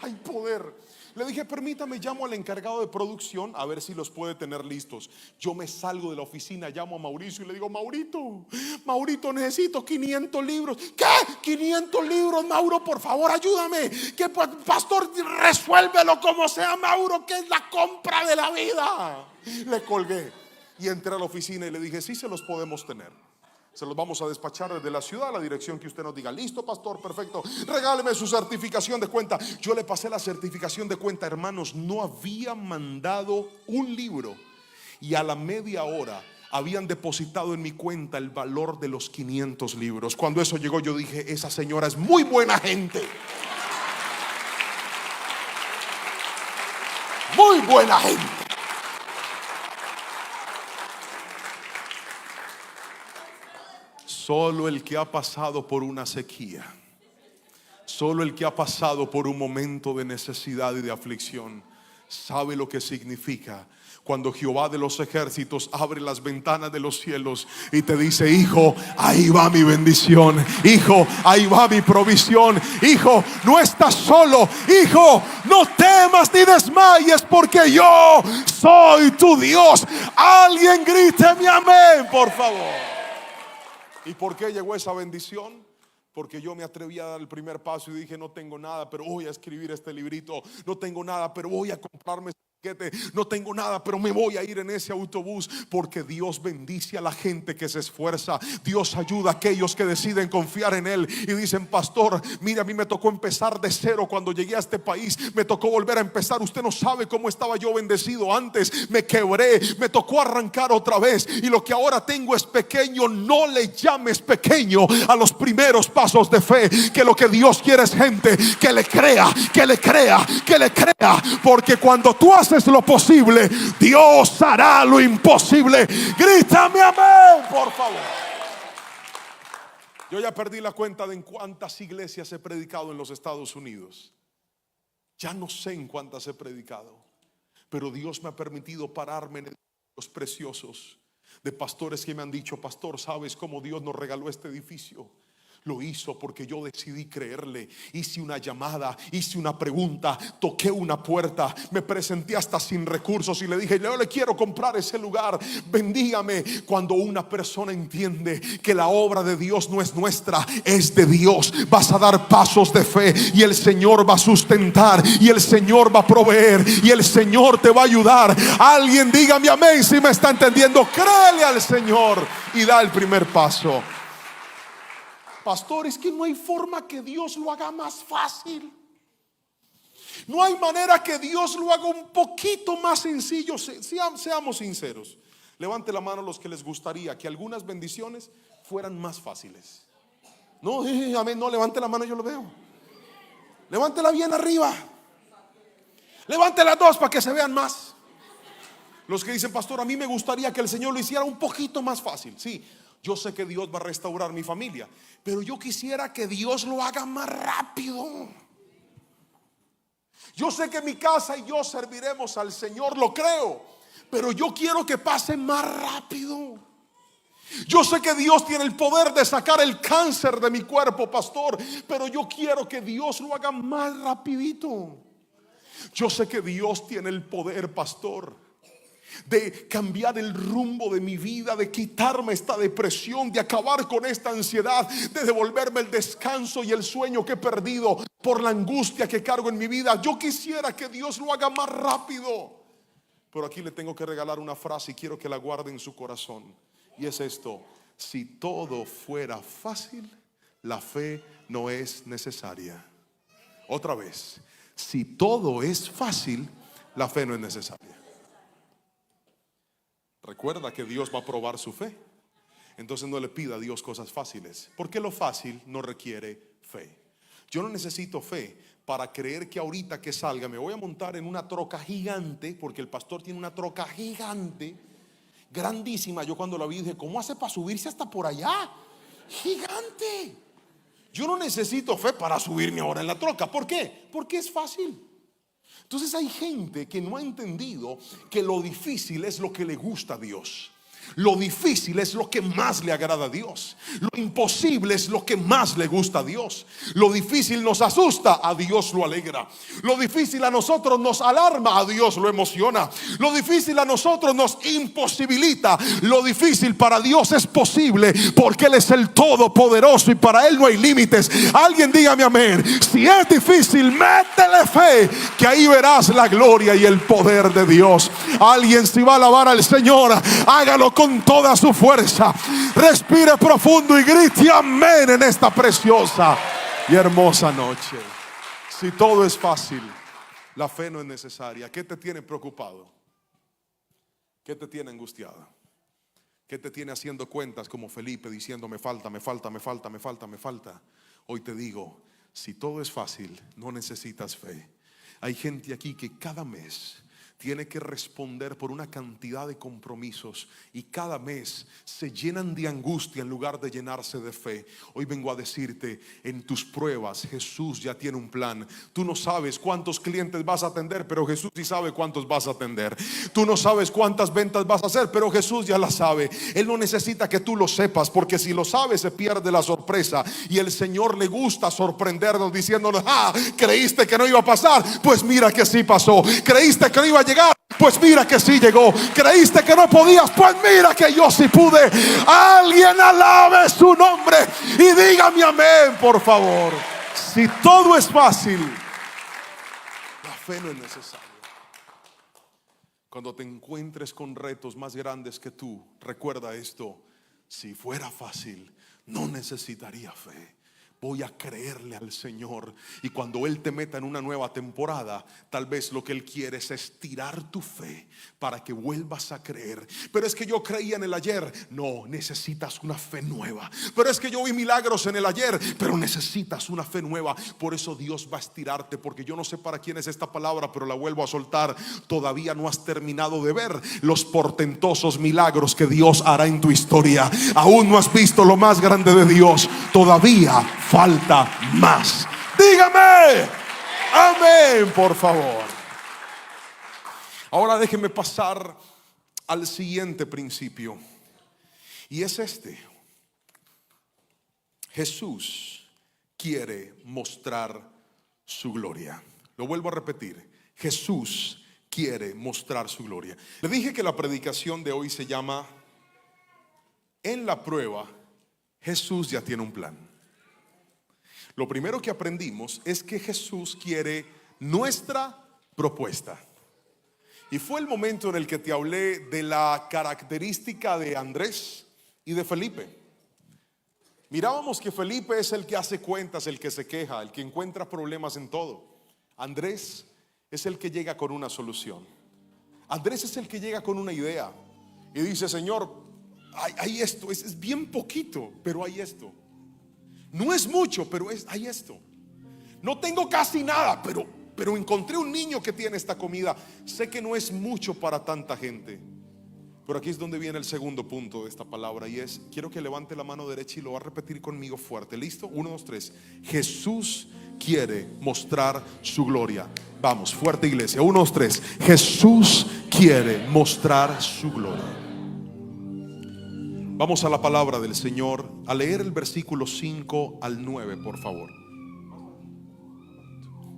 Hay poder. Le dije: permítame, llamo al encargado de producción a ver si los puede tener listos. Yo me salgo de la oficina, llamo a Mauricio y le digo: Maurito, necesito 500 libros. ¿Qué? 500 libros, Mauro, por favor, ayúdame. Que pastor, resuélvelo como sea, Mauro, que es la compra de la vida. Le colgué y entré a la oficina y le dije: sí, se los podemos tener. Se los vamos a despachar desde la ciudad a la dirección que usted nos diga. Listo, pastor, perfecto. Regáleme su certificación de cuenta. Yo le pasé la certificación de cuenta. Hermanos, no había mandado un libro y a la media hora habían depositado en mi cuenta el valor de los 500 libros. Cuando eso llegó, yo dije: esa señora es muy buena gente. Muy buena gente. Solo el que ha pasado por una sequía, solo el que ha pasado por un momento de necesidad y de aflicción ¿Sabe lo que significa cuando Jehová de los ejércitos abre las ventanas de los cielos y te dice: hijo, ahí va mi bendición, hijo, ahí va mi provisión, hijo, no estás solo, hijo, no temas ni desmayes, porque yo soy tu Dios? Alguien grite mi amén, por favor. ¿Y por qué llegó esa bendición? Porque yo me atreví a dar el primer paso y dije: no tengo nada, pero voy a escribir este librito. No tengo nada, pero voy a comprarme este paquete. No tengo nada, pero me voy a ir en ese autobús. Porque Dios bendice a la gente que se esfuerza. Dios ayuda a aquellos que deciden confiar en Él y dicen: pastor, mire, a mí me tocó empezar de cero cuando llegué a este país. Me tocó volver a empezar. Usted no sabe cómo estaba yo bendecido antes. Me quebré, me tocó arrancar otra vez, y lo que ahora tengo es pequeño. No le llames pequeño a los primeros pasos de fe, que lo que Dios quiere es gente que le crea, que le crea, que le crea. Porque cuando tú haces lo posible, Dios hará lo imposible. Grítame amén, por favor. Yo ya perdí la cuenta de en cuántas iglesias he predicado en los Estados Unidos. Ya no sé en cuántas he predicado, pero Dios me ha permitido pararme en edificios preciosos de pastores que me han dicho: pastor, ¿sabes cómo Dios nos regaló este edificio? Lo hizo porque yo decidí creerle. Hice una llamada, hice una pregunta, toqué una puerta, me presenté hasta sin recursos y le dije: yo le quiero comprar ese lugar, bendígame. Cuando una persona entiende que la obra de Dios no es nuestra, es de Dios, vas a dar pasos de fe y el Señor va a sustentar, y el Señor va a proveer, y el Señor te va a ayudar. Alguien dígame amén si me está entendiendo. Créele al Señor y da el primer paso. Pastor, es que no hay forma que Dios lo haga más fácil. No hay manera que Dios lo haga un poquito más sencillo. Seamos sinceros. Levante la mano los que les gustaría que algunas bendiciones fueran más fáciles. No, amén, no, levante la mano, yo lo veo. Levántela bien arriba. Levante las dos para que se vean más. Los que dicen: pastor, a mí me gustaría que el Señor lo hiciera un poquito más fácil. Sí, yo sé que Dios va a restaurar mi familia, pero yo quisiera que Dios lo haga más rápido. Yo sé que mi casa y yo serviremos al Señor, lo creo, pero yo quiero que pase más rápido. Yo sé que Dios tiene el poder de sacar el cáncer de mi cuerpo, pastor, pero yo quiero que Dios lo haga más rapidito. Yo sé que Dios tiene el poder, pastor, de cambiar el rumbo de mi vida, de quitarme esta depresión, de acabar con esta ansiedad, de devolverme el descanso y el sueño que he perdido por la angustia que cargo en mi vida. Yo quisiera que Dios lo haga más rápido, pero aquí le tengo que regalar una frase y quiero que la guarde en su corazón, y es esto: si todo fuera fácil, la fe no es necesaria. Otra vez: si todo es fácil, la fe no es necesaria. Recuerda que Dios va a probar su fe. Entonces no le pida a Dios cosas fáciles, porque lo fácil no requiere fe. Yo no necesito fe para creer que ahorita que salga me voy a montar en una troca gigante, porque el pastor tiene una troca gigante, grandísima. Yo cuando la vi dije: ¿cómo hace para subirse hasta por allá? Gigante. Yo no necesito fe para subirme ahora en la troca. ¿Por qué? Porque es fácil. Entonces hay gente que no ha entendido que lo difícil es lo que le gusta a Dios. Lo difícil es lo que más le agrada a Dios. Lo imposible es lo que más le gusta a Dios. Lo difícil nos asusta, a Dios lo alegra. Lo difícil a nosotros nos alarma, a Dios lo emociona. Lo difícil a nosotros nos imposibilita. Lo difícil para Dios es posible, porque Él es el Todopoderoso y para Él no hay límites. Alguien dígame amén. Si es difícil, métele fe, que ahí verás la gloria y el poder de Dios. Alguien, si va a alabar al Señor, hágalo con toda su fuerza. Respire profundo y grite amén en esta preciosa y hermosa noche. Si todo es fácil, la fe no es necesaria. ¿Qué te tiene preocupado? ¿Qué te tiene angustiado? ¿Qué te tiene haciendo cuentas como Felipe diciendo: me falta, me falta, me falta, me falta, me falta? Hoy te digo: si todo es fácil, no necesitas fe. Hay gente aquí que cada mes tiene que responder por una cantidad de compromisos y cada mes se llenan de angustia en lugar de llenarse de fe. Hoy vengo a decirte, en tus pruebas Jesús ya tiene un plan. Tú no sabes cuántos clientes vas a atender, pero Jesús sí sabe cuántos vas a atender. Tú no sabes cuántas ventas vas a hacer, pero Jesús ya las sabe. Él no necesita que tú lo sepas, porque si lo sabes se pierde la sorpresa. Y el Señor le gusta sorprendernos diciéndonos: creíste que no iba a pasar, pues mira que sí pasó. Creíste que no iba a llegar, pues mira que sí llegó. Creíste que no podías, pues mira que yo sí pude. Alguien alabe su nombre y dígame amén, por favor. Si todo es fácil, la fe no es necesaria. Cuando te encuentres con retos más grandes que tú, recuerda esto: si fuera fácil, no necesitaría fe. Voy a creerle al Señor. Y cuando Él te meta en una nueva temporada, tal vez lo que Él quiere es estirar tu fe para que vuelvas a creer. Pero es que yo creía en el ayer. No, necesitas una fe nueva. Pero es que yo vi milagros en el ayer. Pero necesitas una fe nueva. Por eso Dios va a estirarte, porque yo no sé para quién es esta palabra, pero la vuelvo a soltar. Todavía no has terminado de ver los portentosos milagros que Dios hará en tu historia. Aún no has visto lo más grande de Dios. Todavía falta más. Dígame amén, por favor. Ahora déjeme pasar al siguiente principio, y es este: Jesús quiere mostrar su gloria. Lo vuelvo a repetir: Jesús quiere mostrar su gloria. Le dije que la predicación de hoy se llama En la prueba, Jesús ya tiene un plan. Lo primero que aprendimos es que Jesús quiere nuestra propuesta. Y fue el momento en el que te hablé de la característica de Andrés y de Felipe. Mirábamos que Felipe es el que hace cuentas, el que se queja, el que encuentra problemas en todo. Andrés es el que llega con una solución. Andrés es el que llega con una idea y dice: Señor, hay esto, es bien poquito, pero hay esto. No es mucho, pero hay esto. No tengo casi nada, pero encontré un niño que tiene esta comida. Sé que no es mucho para tanta gente, pero aquí es donde viene el segundo punto de esta palabra, y es: quiero que levante la mano derecha y lo va a repetir conmigo fuerte. ¿Listo? 1, 2, 3. Jesús quiere mostrar su gloria. Vamos, fuerte, iglesia. 1, 2, 3. Jesús quiere mostrar su gloria. Vamos a la palabra del Señor, a leer el versículo 5 al 9, por favor.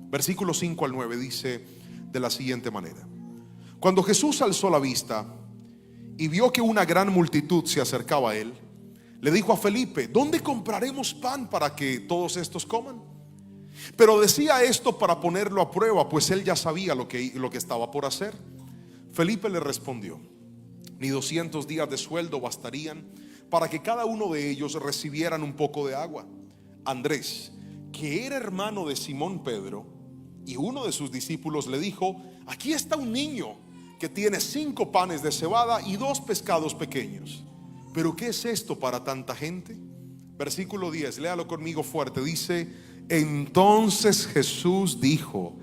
Versículo 5 al 9 dice de la siguiente manera: Cuando Jesús alzó la vista y vio que una gran multitud se acercaba a él, le dijo a Felipe: ¿dónde compraremos pan para que todos estos coman? Pero decía esto para ponerlo a prueba, pues él ya sabía lo que estaba por hacer. Felipe le respondió: ni 200 días de sueldo bastarían para que cada uno de ellos recibieran un poco de agua. Andrés, que era hermano de Simón Pedro, y uno de sus discípulos, le dijo: aquí está un niño que tiene 5 panes de cebada y 2 pescados pequeños. ¿Pero qué es esto para tanta gente? Versículo 10, léalo conmigo fuerte. Dice: entonces Jesús dijo: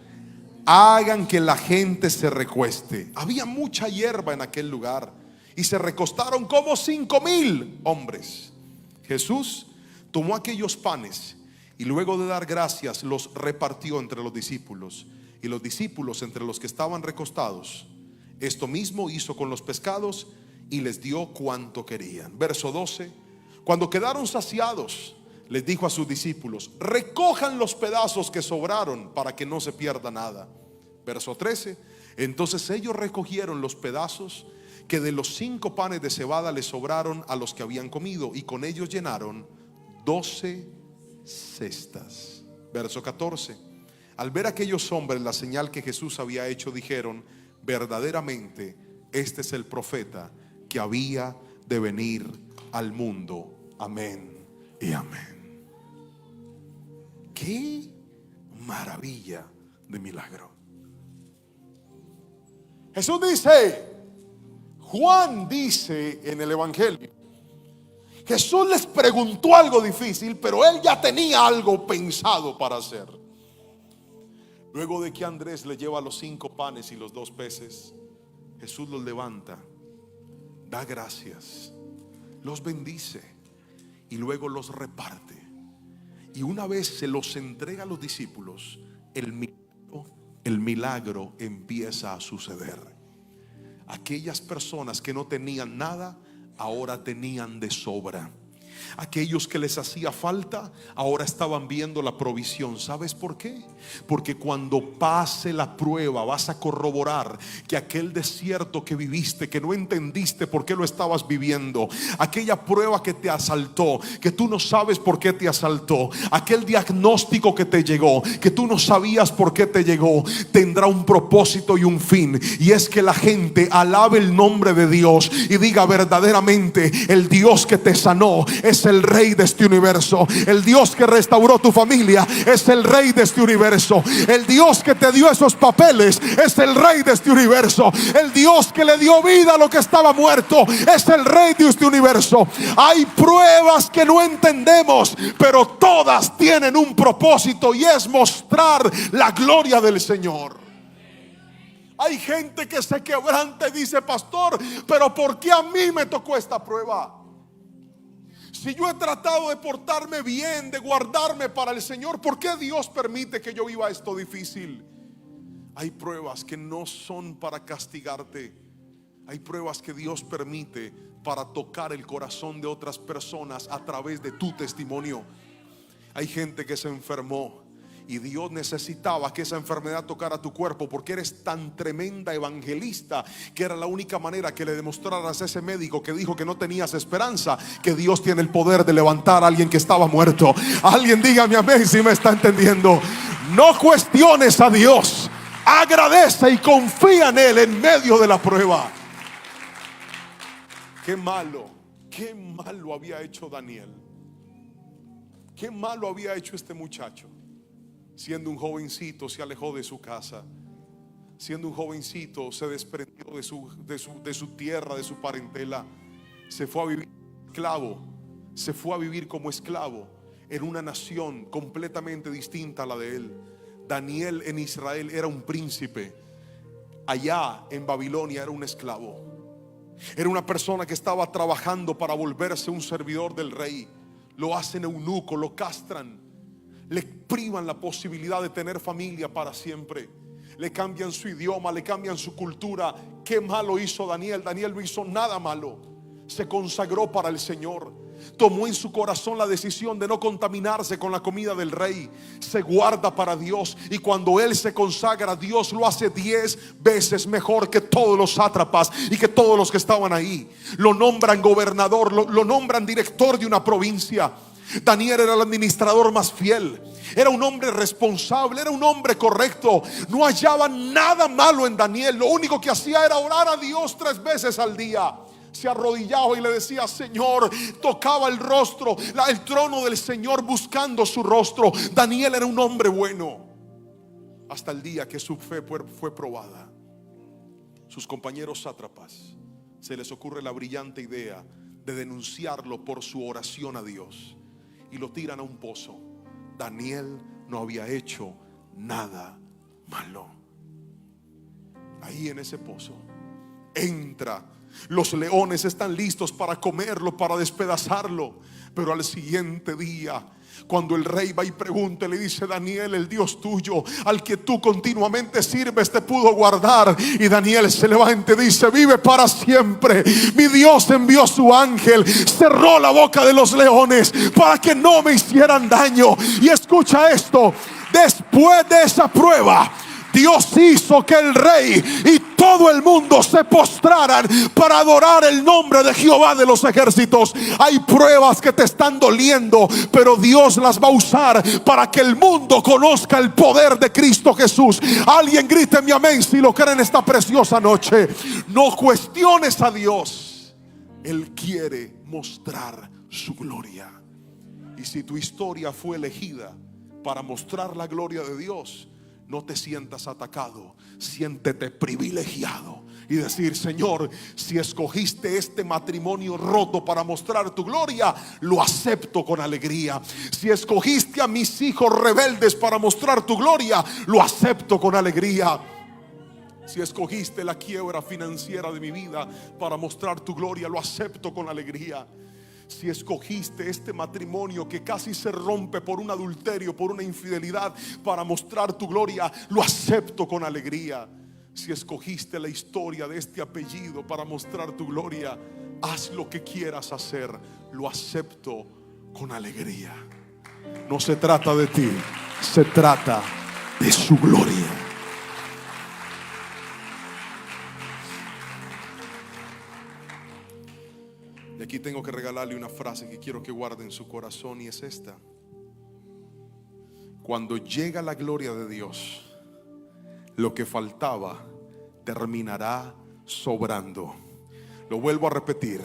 hagan que la gente se recueste. Había mucha hierba en aquel lugar y se recostaron como 5,000 hombres. Jesús tomó aquellos panes y luego de dar gracias los repartió entre los discípulos, y los discípulos entre los que estaban recostados. Esto mismo hizo con los pescados y les dio cuanto querían. Verso 12: cuando quedaron saciados, les dijo a sus discípulos: recojan los pedazos que sobraron para que no se pierda nada. Verso 13: entonces ellos recogieron los pedazos que de los 5 panes de cebada les sobraron a los que habían comido, y con ellos llenaron 12 cestas. Verso 14: al ver aquellos hombres la señal que Jesús había hecho, dijeron: verdaderamente este es el profeta que había de venir al mundo. Amén y amén. Qué maravilla de milagro. Jesús dice, Juan dice en el Evangelio, Jesús les preguntó algo difícil, pero él ya tenía algo pensado para hacer. Luego de que Andrés le lleva los 5 panes y los 2 peces, Jesús los levanta, da gracias, los bendice y luego los reparte. Y una vez se los entrega a los discípulos, el milagro empieza a suceder. Aquellas personas que no tenían nada, ahora tenían de sobra. Aquellos que les hacía falta, ahora estaban viendo la provisión. ¿Sabes por qué? Porque cuando pase la prueba vas a corroborar que aquel desierto que viviste, que no entendiste por qué lo estabas viviendo, aquella prueba que te asaltó, que tú no sabes por qué te asaltó, aquel diagnóstico que te llegó, que tú no sabías por qué te llegó, tendrá un propósito y un fin. Y es que la gente alabe el nombre de Dios y diga: verdaderamente el Dios que te sanó es el Rey de este universo. El Dios que restauró tu familia es el Rey de este universo. El Dios que te dio esos papeles es el Rey de este universo. El Dios que le dio vida a lo que estaba muerto es el Rey de este universo. Hay pruebas que no entendemos, pero todas tienen un propósito, y es mostrar la gloria del Señor. Hay gente que se quebranta y dice: pastor, pero ¿por qué a mí me tocó esta prueba? Si yo he tratado de portarme bien, de guardarme para el Señor, ¿por qué Dios permite que yo viva esto difícil? Hay pruebas que no son para castigarte. Hay pruebas que Dios permite para tocar el corazón de otras personas a través de tu testimonio. Hay gente que se enfermó y Dios necesitaba que esa enfermedad tocara tu cuerpo, porque eres tan tremenda evangelista que era la única manera que le demostraras a ese médico que dijo que no tenías esperanza, que Dios tiene el poder de levantar a alguien que estaba muerto. Alguien dígame amén si me está entendiendo. No cuestiones a Dios, agradece y confía en Él en medio de la prueba. Qué malo había hecho Daniel. Qué malo había hecho este muchacho. Siendo un jovencito se alejó de su casa. Siendo un jovencito se desprendió de su tierra, de su parentela. Se fue a vivir esclavo. Se fue a vivir como esclavo en una nación completamente distinta a la de él. Daniel en Israel era un príncipe. Allá en Babilonia era un esclavo. Era una persona que estaba trabajando para volverse un servidor del rey. Lo hacen eunuco, lo castran, le privan la posibilidad de tener familia para siempre, le cambian su idioma, le cambian su cultura. ¿Qué malo hizo Daniel? Daniel no hizo nada malo. Se consagró para el Señor. Tomó en su corazón la decisión de no contaminarse con la comida del rey. Se guarda para Dios, y cuando él se consagra, Dios lo hace 10 veces mejor que todos los sátrapas y que todos los que estaban ahí. Lo nombran gobernador, lo nombran director de una provincia. Daniel era el administrador más fiel. Era un hombre responsable, era un hombre correcto. No hallaban nada malo en Daniel. Lo único que hacía era orar a Dios 3 veces al día. Se arrodillaba y le decía: Señor, tocaba el rostro, el trono del Señor, buscando su rostro. Daniel era un hombre bueno, hasta el día que su fe fue probada. Sus compañeros sátrapas se les ocurre la brillante idea de denunciarlo por su oración a Dios, y lo tiran a un pozo. Daniel no había hecho nada malo. Ahí en ese pozo entra. Los leones están listos para comerlo, para despedazarlo. Pero al siguiente día, cuando el rey va y pregunta, le dice: Daniel, el Dios tuyo, al que tú continuamente sirves, te pudo guardar. Y Daniel se levanta y dice: vive para siempre. Mi Dios envió su ángel, cerró la boca de los leones para que no me hicieran daño. Y escucha esto: después de esa prueba, Dios hizo que el rey y todo el mundo se postraran para adorar el nombre de Jehová de los ejércitos. Hay pruebas que te están doliendo, pero Dios las va a usar para que el mundo conozca el poder de Cristo Jesús. Alguien grite mi amén si lo cree en esta preciosa noche. No cuestiones a Dios. Él quiere mostrar su gloria. Y si tu historia fue elegida para mostrar la gloria de Dios, no te sientas atacado, siéntete privilegiado, y decir: Señor, si escogiste este matrimonio roto para mostrar tu gloria, lo acepto con alegría. Si escogiste a mis hijos rebeldes para mostrar tu gloria, lo acepto con alegría. Si escogiste la quiebra financiera de mi vida para mostrar tu gloria, lo acepto con alegría. Si escogiste este matrimonio que casi se rompe por un adulterio, por una infidelidad, para mostrar tu gloria, lo acepto con alegría. Si escogiste la historia de este apellido para mostrar tu gloria, haz lo que quieras hacer, lo acepto con alegría. No se trata de ti, se trata de su gloria. Y aquí tengo que regalarle una frase que quiero que guarde en su corazón, y es esta: cuando llega la gloria de Dios, lo que faltaba terminará sobrando. Lo vuelvo a repetir: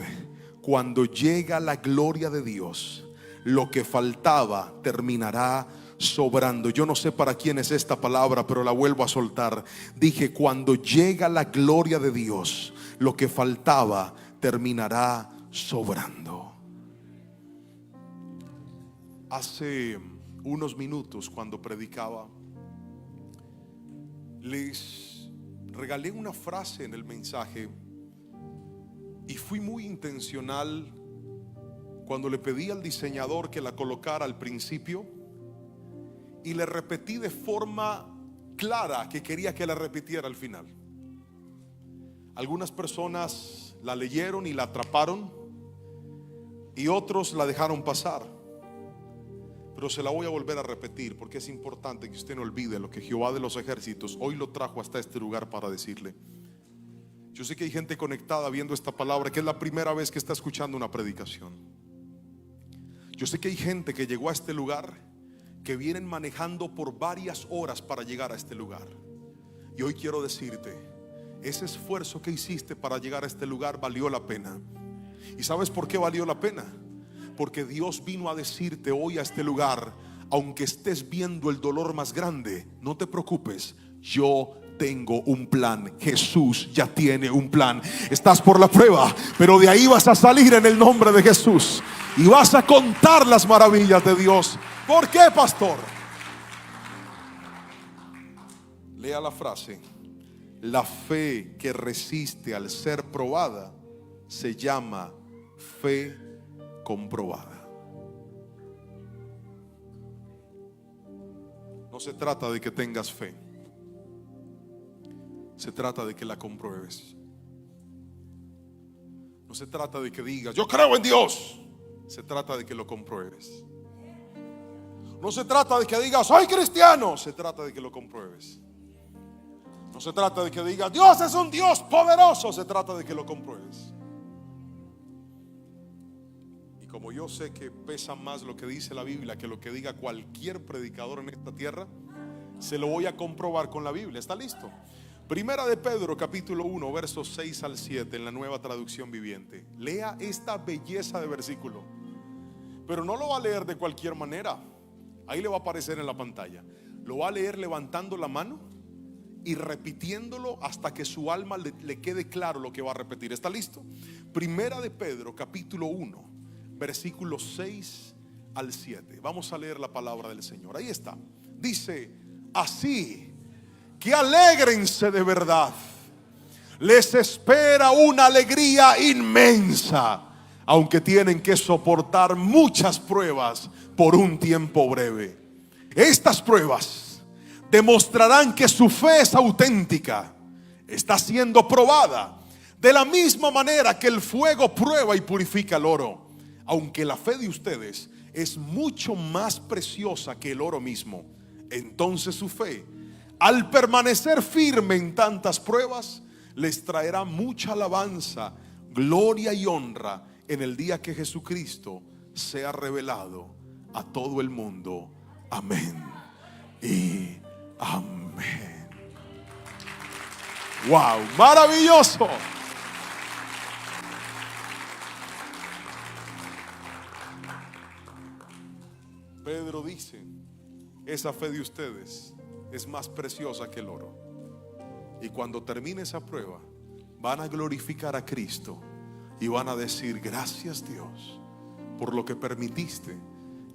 cuando llega la gloria de Dios, lo que faltaba terminará sobrando. Yo no sé para quién es esta palabra, pero la vuelvo a soltar. Dije: cuando llega la gloria de Dios, lo que faltaba terminará sobrando. Hace unos minutos, cuando predicaba, les regalé una frase en el mensaje, y fui muy intencional cuando le pedí al diseñador que la colocara al principio, y le repetí de forma clara que quería que la repitiera al final. Algunas personas la leyeron y la atraparon, y otros la dejaron pasar. Pero se la voy a volver a repetir, porque es importante que usted no olvide lo que Jehová de los ejércitos hoy lo trajo hasta este lugar para decirle. Yo sé que hay gente conectada viendo esta palabra que es la primera vez que está escuchando una predicación. Yo sé que hay gente que llegó a este lugar, que vienen manejando por varias horas para llegar a este lugar. Y hoy quiero decirte: ese esfuerzo que hiciste para llegar a este lugar valió la pena. ¿Y sabes por qué valió la pena? Porque Dios vino a decirte hoy a este lugar: aunque estés viendo el dolor más grande, no te preocupes, yo tengo un plan. Jesús ya tiene un plan. Estás por la prueba, pero de ahí vas a salir en el nombre de Jesús, y vas a contar las maravillas de Dios. ¿Por qué, pastor? Lea la frase: la fe que resiste al ser probada se llama fe comprobada. No se trata de que tengas fe, se trata de que la compruebes. No se trata de que digas: yo creo en Dios. Se trata de que lo compruebes. No se trata de que digas: soy cristiano. Se trata de que lo compruebes. No se trata de que digas: Dios es un Dios poderoso. Se trata de que lo compruebes. Y como yo sé que pesa más lo que dice la Biblia que lo que diga cualquier predicador en esta tierra, se lo voy a comprobar con la Biblia. ¿Está listo? Primera de Pedro, capítulo 1, versos 6 al 7, en la Nueva Traducción Viviente. Lea esta belleza de versículo, pero no lo va a leer de cualquier manera. Ahí le va a aparecer en la pantalla. Lo va a leer levantando la mano y repitiéndolo hasta que su alma le quede claro lo que va a repetir. ¿Está listo? Primera de Pedro, capítulo 1, versículos 6 al 7. Vamos a leer la palabra del Señor. Ahí está. Dice: así que alégrense de verdad, les espera una alegría inmensa, aunque tienen que soportar muchas pruebas por un tiempo breve. Estas pruebas demostrarán que su fe es auténtica. Está siendo probada de la misma manera que el fuego prueba y purifica el oro. Aunque la fe de ustedes es mucho más preciosa que el oro mismo, entonces su fe, al permanecer firme en tantas pruebas, les traerá mucha alabanza, gloria y honra en el día que Jesucristo sea revelado a todo el mundo. Amén y amén. Wow, maravilloso. Pedro dice: esa fe de ustedes es más preciosa que el oro. Y cuando termine esa prueba, van a glorificar a Cristo y van a decir: gracias Dios por lo que permitiste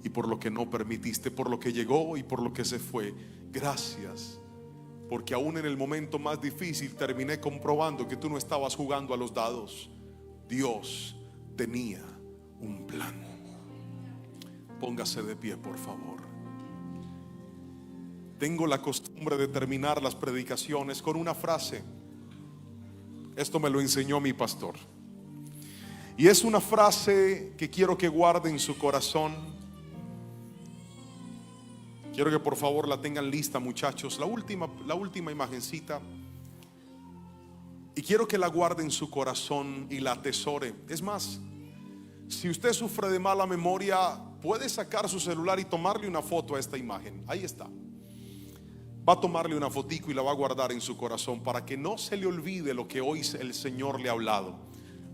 y por lo que no permitiste, por lo que llegó y por lo que se fue. Gracias, porque aún en el momento más difícil terminé comprobando que tú no estabas jugando a los dados. Dios tenía un plan. Póngase de pie, por favor. Tengo la costumbre de terminar las predicaciones con una frase. Esto me lo enseñó mi pastor, y es una frase que quiero que guarde en su corazón. Quiero que por favor la tengan lista, muchachos. La última imagencita. Y quiero que la guarde en su corazón y la atesore. Es más, si usted sufre de mala memoria, puede sacar su celular y tomarle una foto a esta imagen. Ahí está. Va a tomarle una fotico y la va a guardar en su corazón para que no se le olvide lo que hoy el Señor le ha hablado.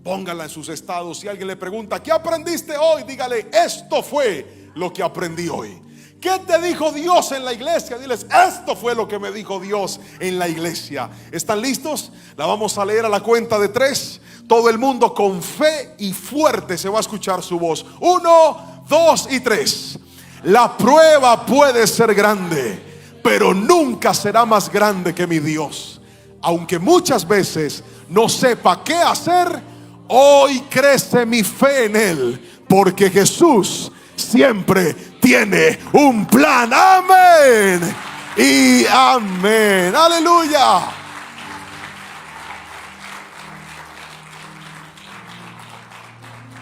Póngala en sus estados. Si alguien le pregunta: ¿qué aprendiste hoy? Dígale: esto fue lo que aprendí hoy. ¿Qué te dijo Dios en la iglesia? Diles: esto fue lo que me dijo Dios en la iglesia. ¿Están listos? La vamos a leer a la cuenta de 3. Todo el mundo con fe y fuerte se va a escuchar su voz. 1, 2 y 3. La prueba puede ser grande, pero nunca será más grande que mi Dios. Aunque muchas veces no sepa qué hacer, hoy crece mi fe en Él, porque Jesús siempre tiene un plan. Amén y amén. Aleluya.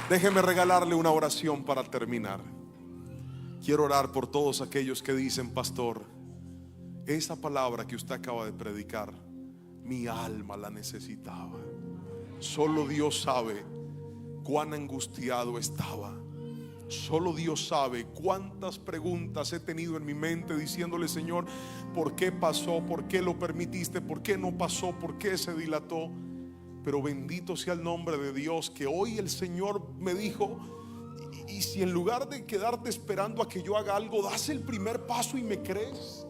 Déjeme regalarle una oración para terminar. Quiero orar por todos aquellos que dicen: pastor, esa palabra que usted acaba de predicar, mi alma la necesitaba. Solo Dios sabe cuán angustiado estaba. Solo Dios sabe cuántas preguntas he tenido en mi mente diciéndole: Señor, ¿por qué pasó? ¿Por qué lo permitiste? ¿Por qué no pasó? ¿Por qué se dilató? Pero bendito sea el nombre de Dios, que hoy el Señor me dijo: y si en lugar de quedarte esperando a que yo haga algo, das el primer paso y me crees.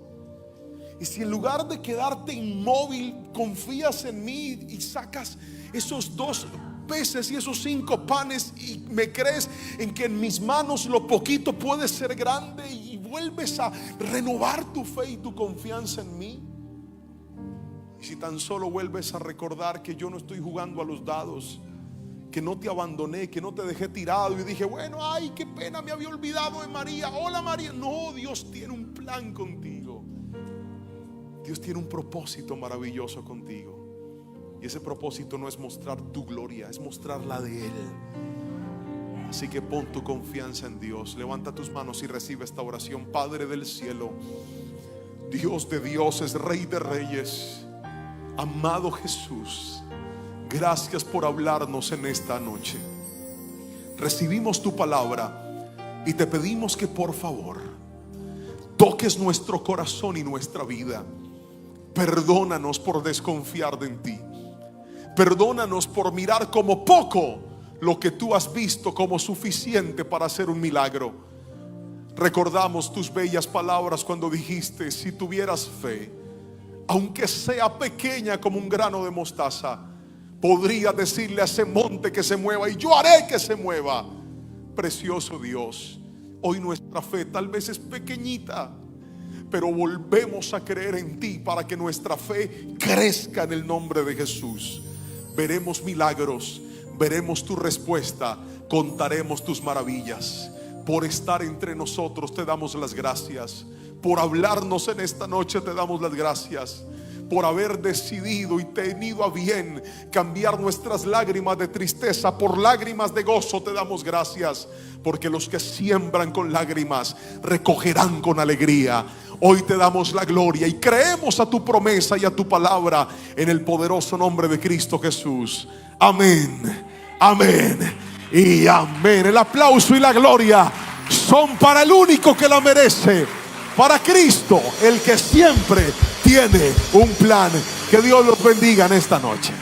Y si en lugar de quedarte inmóvil, confías en mí y sacas esos 2 peces y esos 5 panes y me crees en que en mis manos lo poquito puede ser grande, y vuelves a renovar tu fe y tu confianza en mí. Y si tan solo vuelves a recordar que yo no estoy jugando a los dados, que no te abandoné, que no te dejé tirado y dije: bueno, ay, qué pena, me había olvidado de María. Hola María. No, Dios tiene un plan contigo. Dios tiene un propósito maravilloso contigo. Y ese propósito no es mostrar tu gloria, es mostrar la de Él. Así que pon tu confianza en Dios. Levanta tus manos y recibe esta oración. Padre del cielo, Dios de dioses, Rey de reyes, amado Jesús, gracias por hablarnos en esta noche. Recibimos tu palabra y te pedimos que por favor toques nuestro corazón y nuestra vida. Perdónanos por desconfiar de ti. Perdónanos por mirar como poco lo que tú has visto como suficiente para hacer un milagro. Recordamos tus bellas palabras cuando dijiste: si tuvieras fe, aunque sea pequeña como un grano de mostaza, podría decirle a ese monte que se mueva y yo haré que se mueva. Precioso Dios, hoy nuestra fe tal vez es pequeñita, pero volvemos a creer en ti para que nuestra fe crezca en el nombre de Jesús. Veremos milagros, veremos tu respuesta, contaremos tus maravillas. Por estar entre nosotros te damos las gracias. Por hablarnos en esta noche te damos las gracias. Por haber decidido y tenido a bien cambiar nuestras lágrimas de tristeza por lágrimas de gozo, te damos gracias. Porque los que siembran con lágrimas recogerán con alegría. Hoy te damos la gloria y creemos a tu promesa y a tu palabra en el poderoso nombre de Cristo Jesús. Amén, amén y amén. El aplauso y la gloria son para el único que la merece, para Cristo, el que siempre tiene un plan. Que Dios los bendiga en esta noche.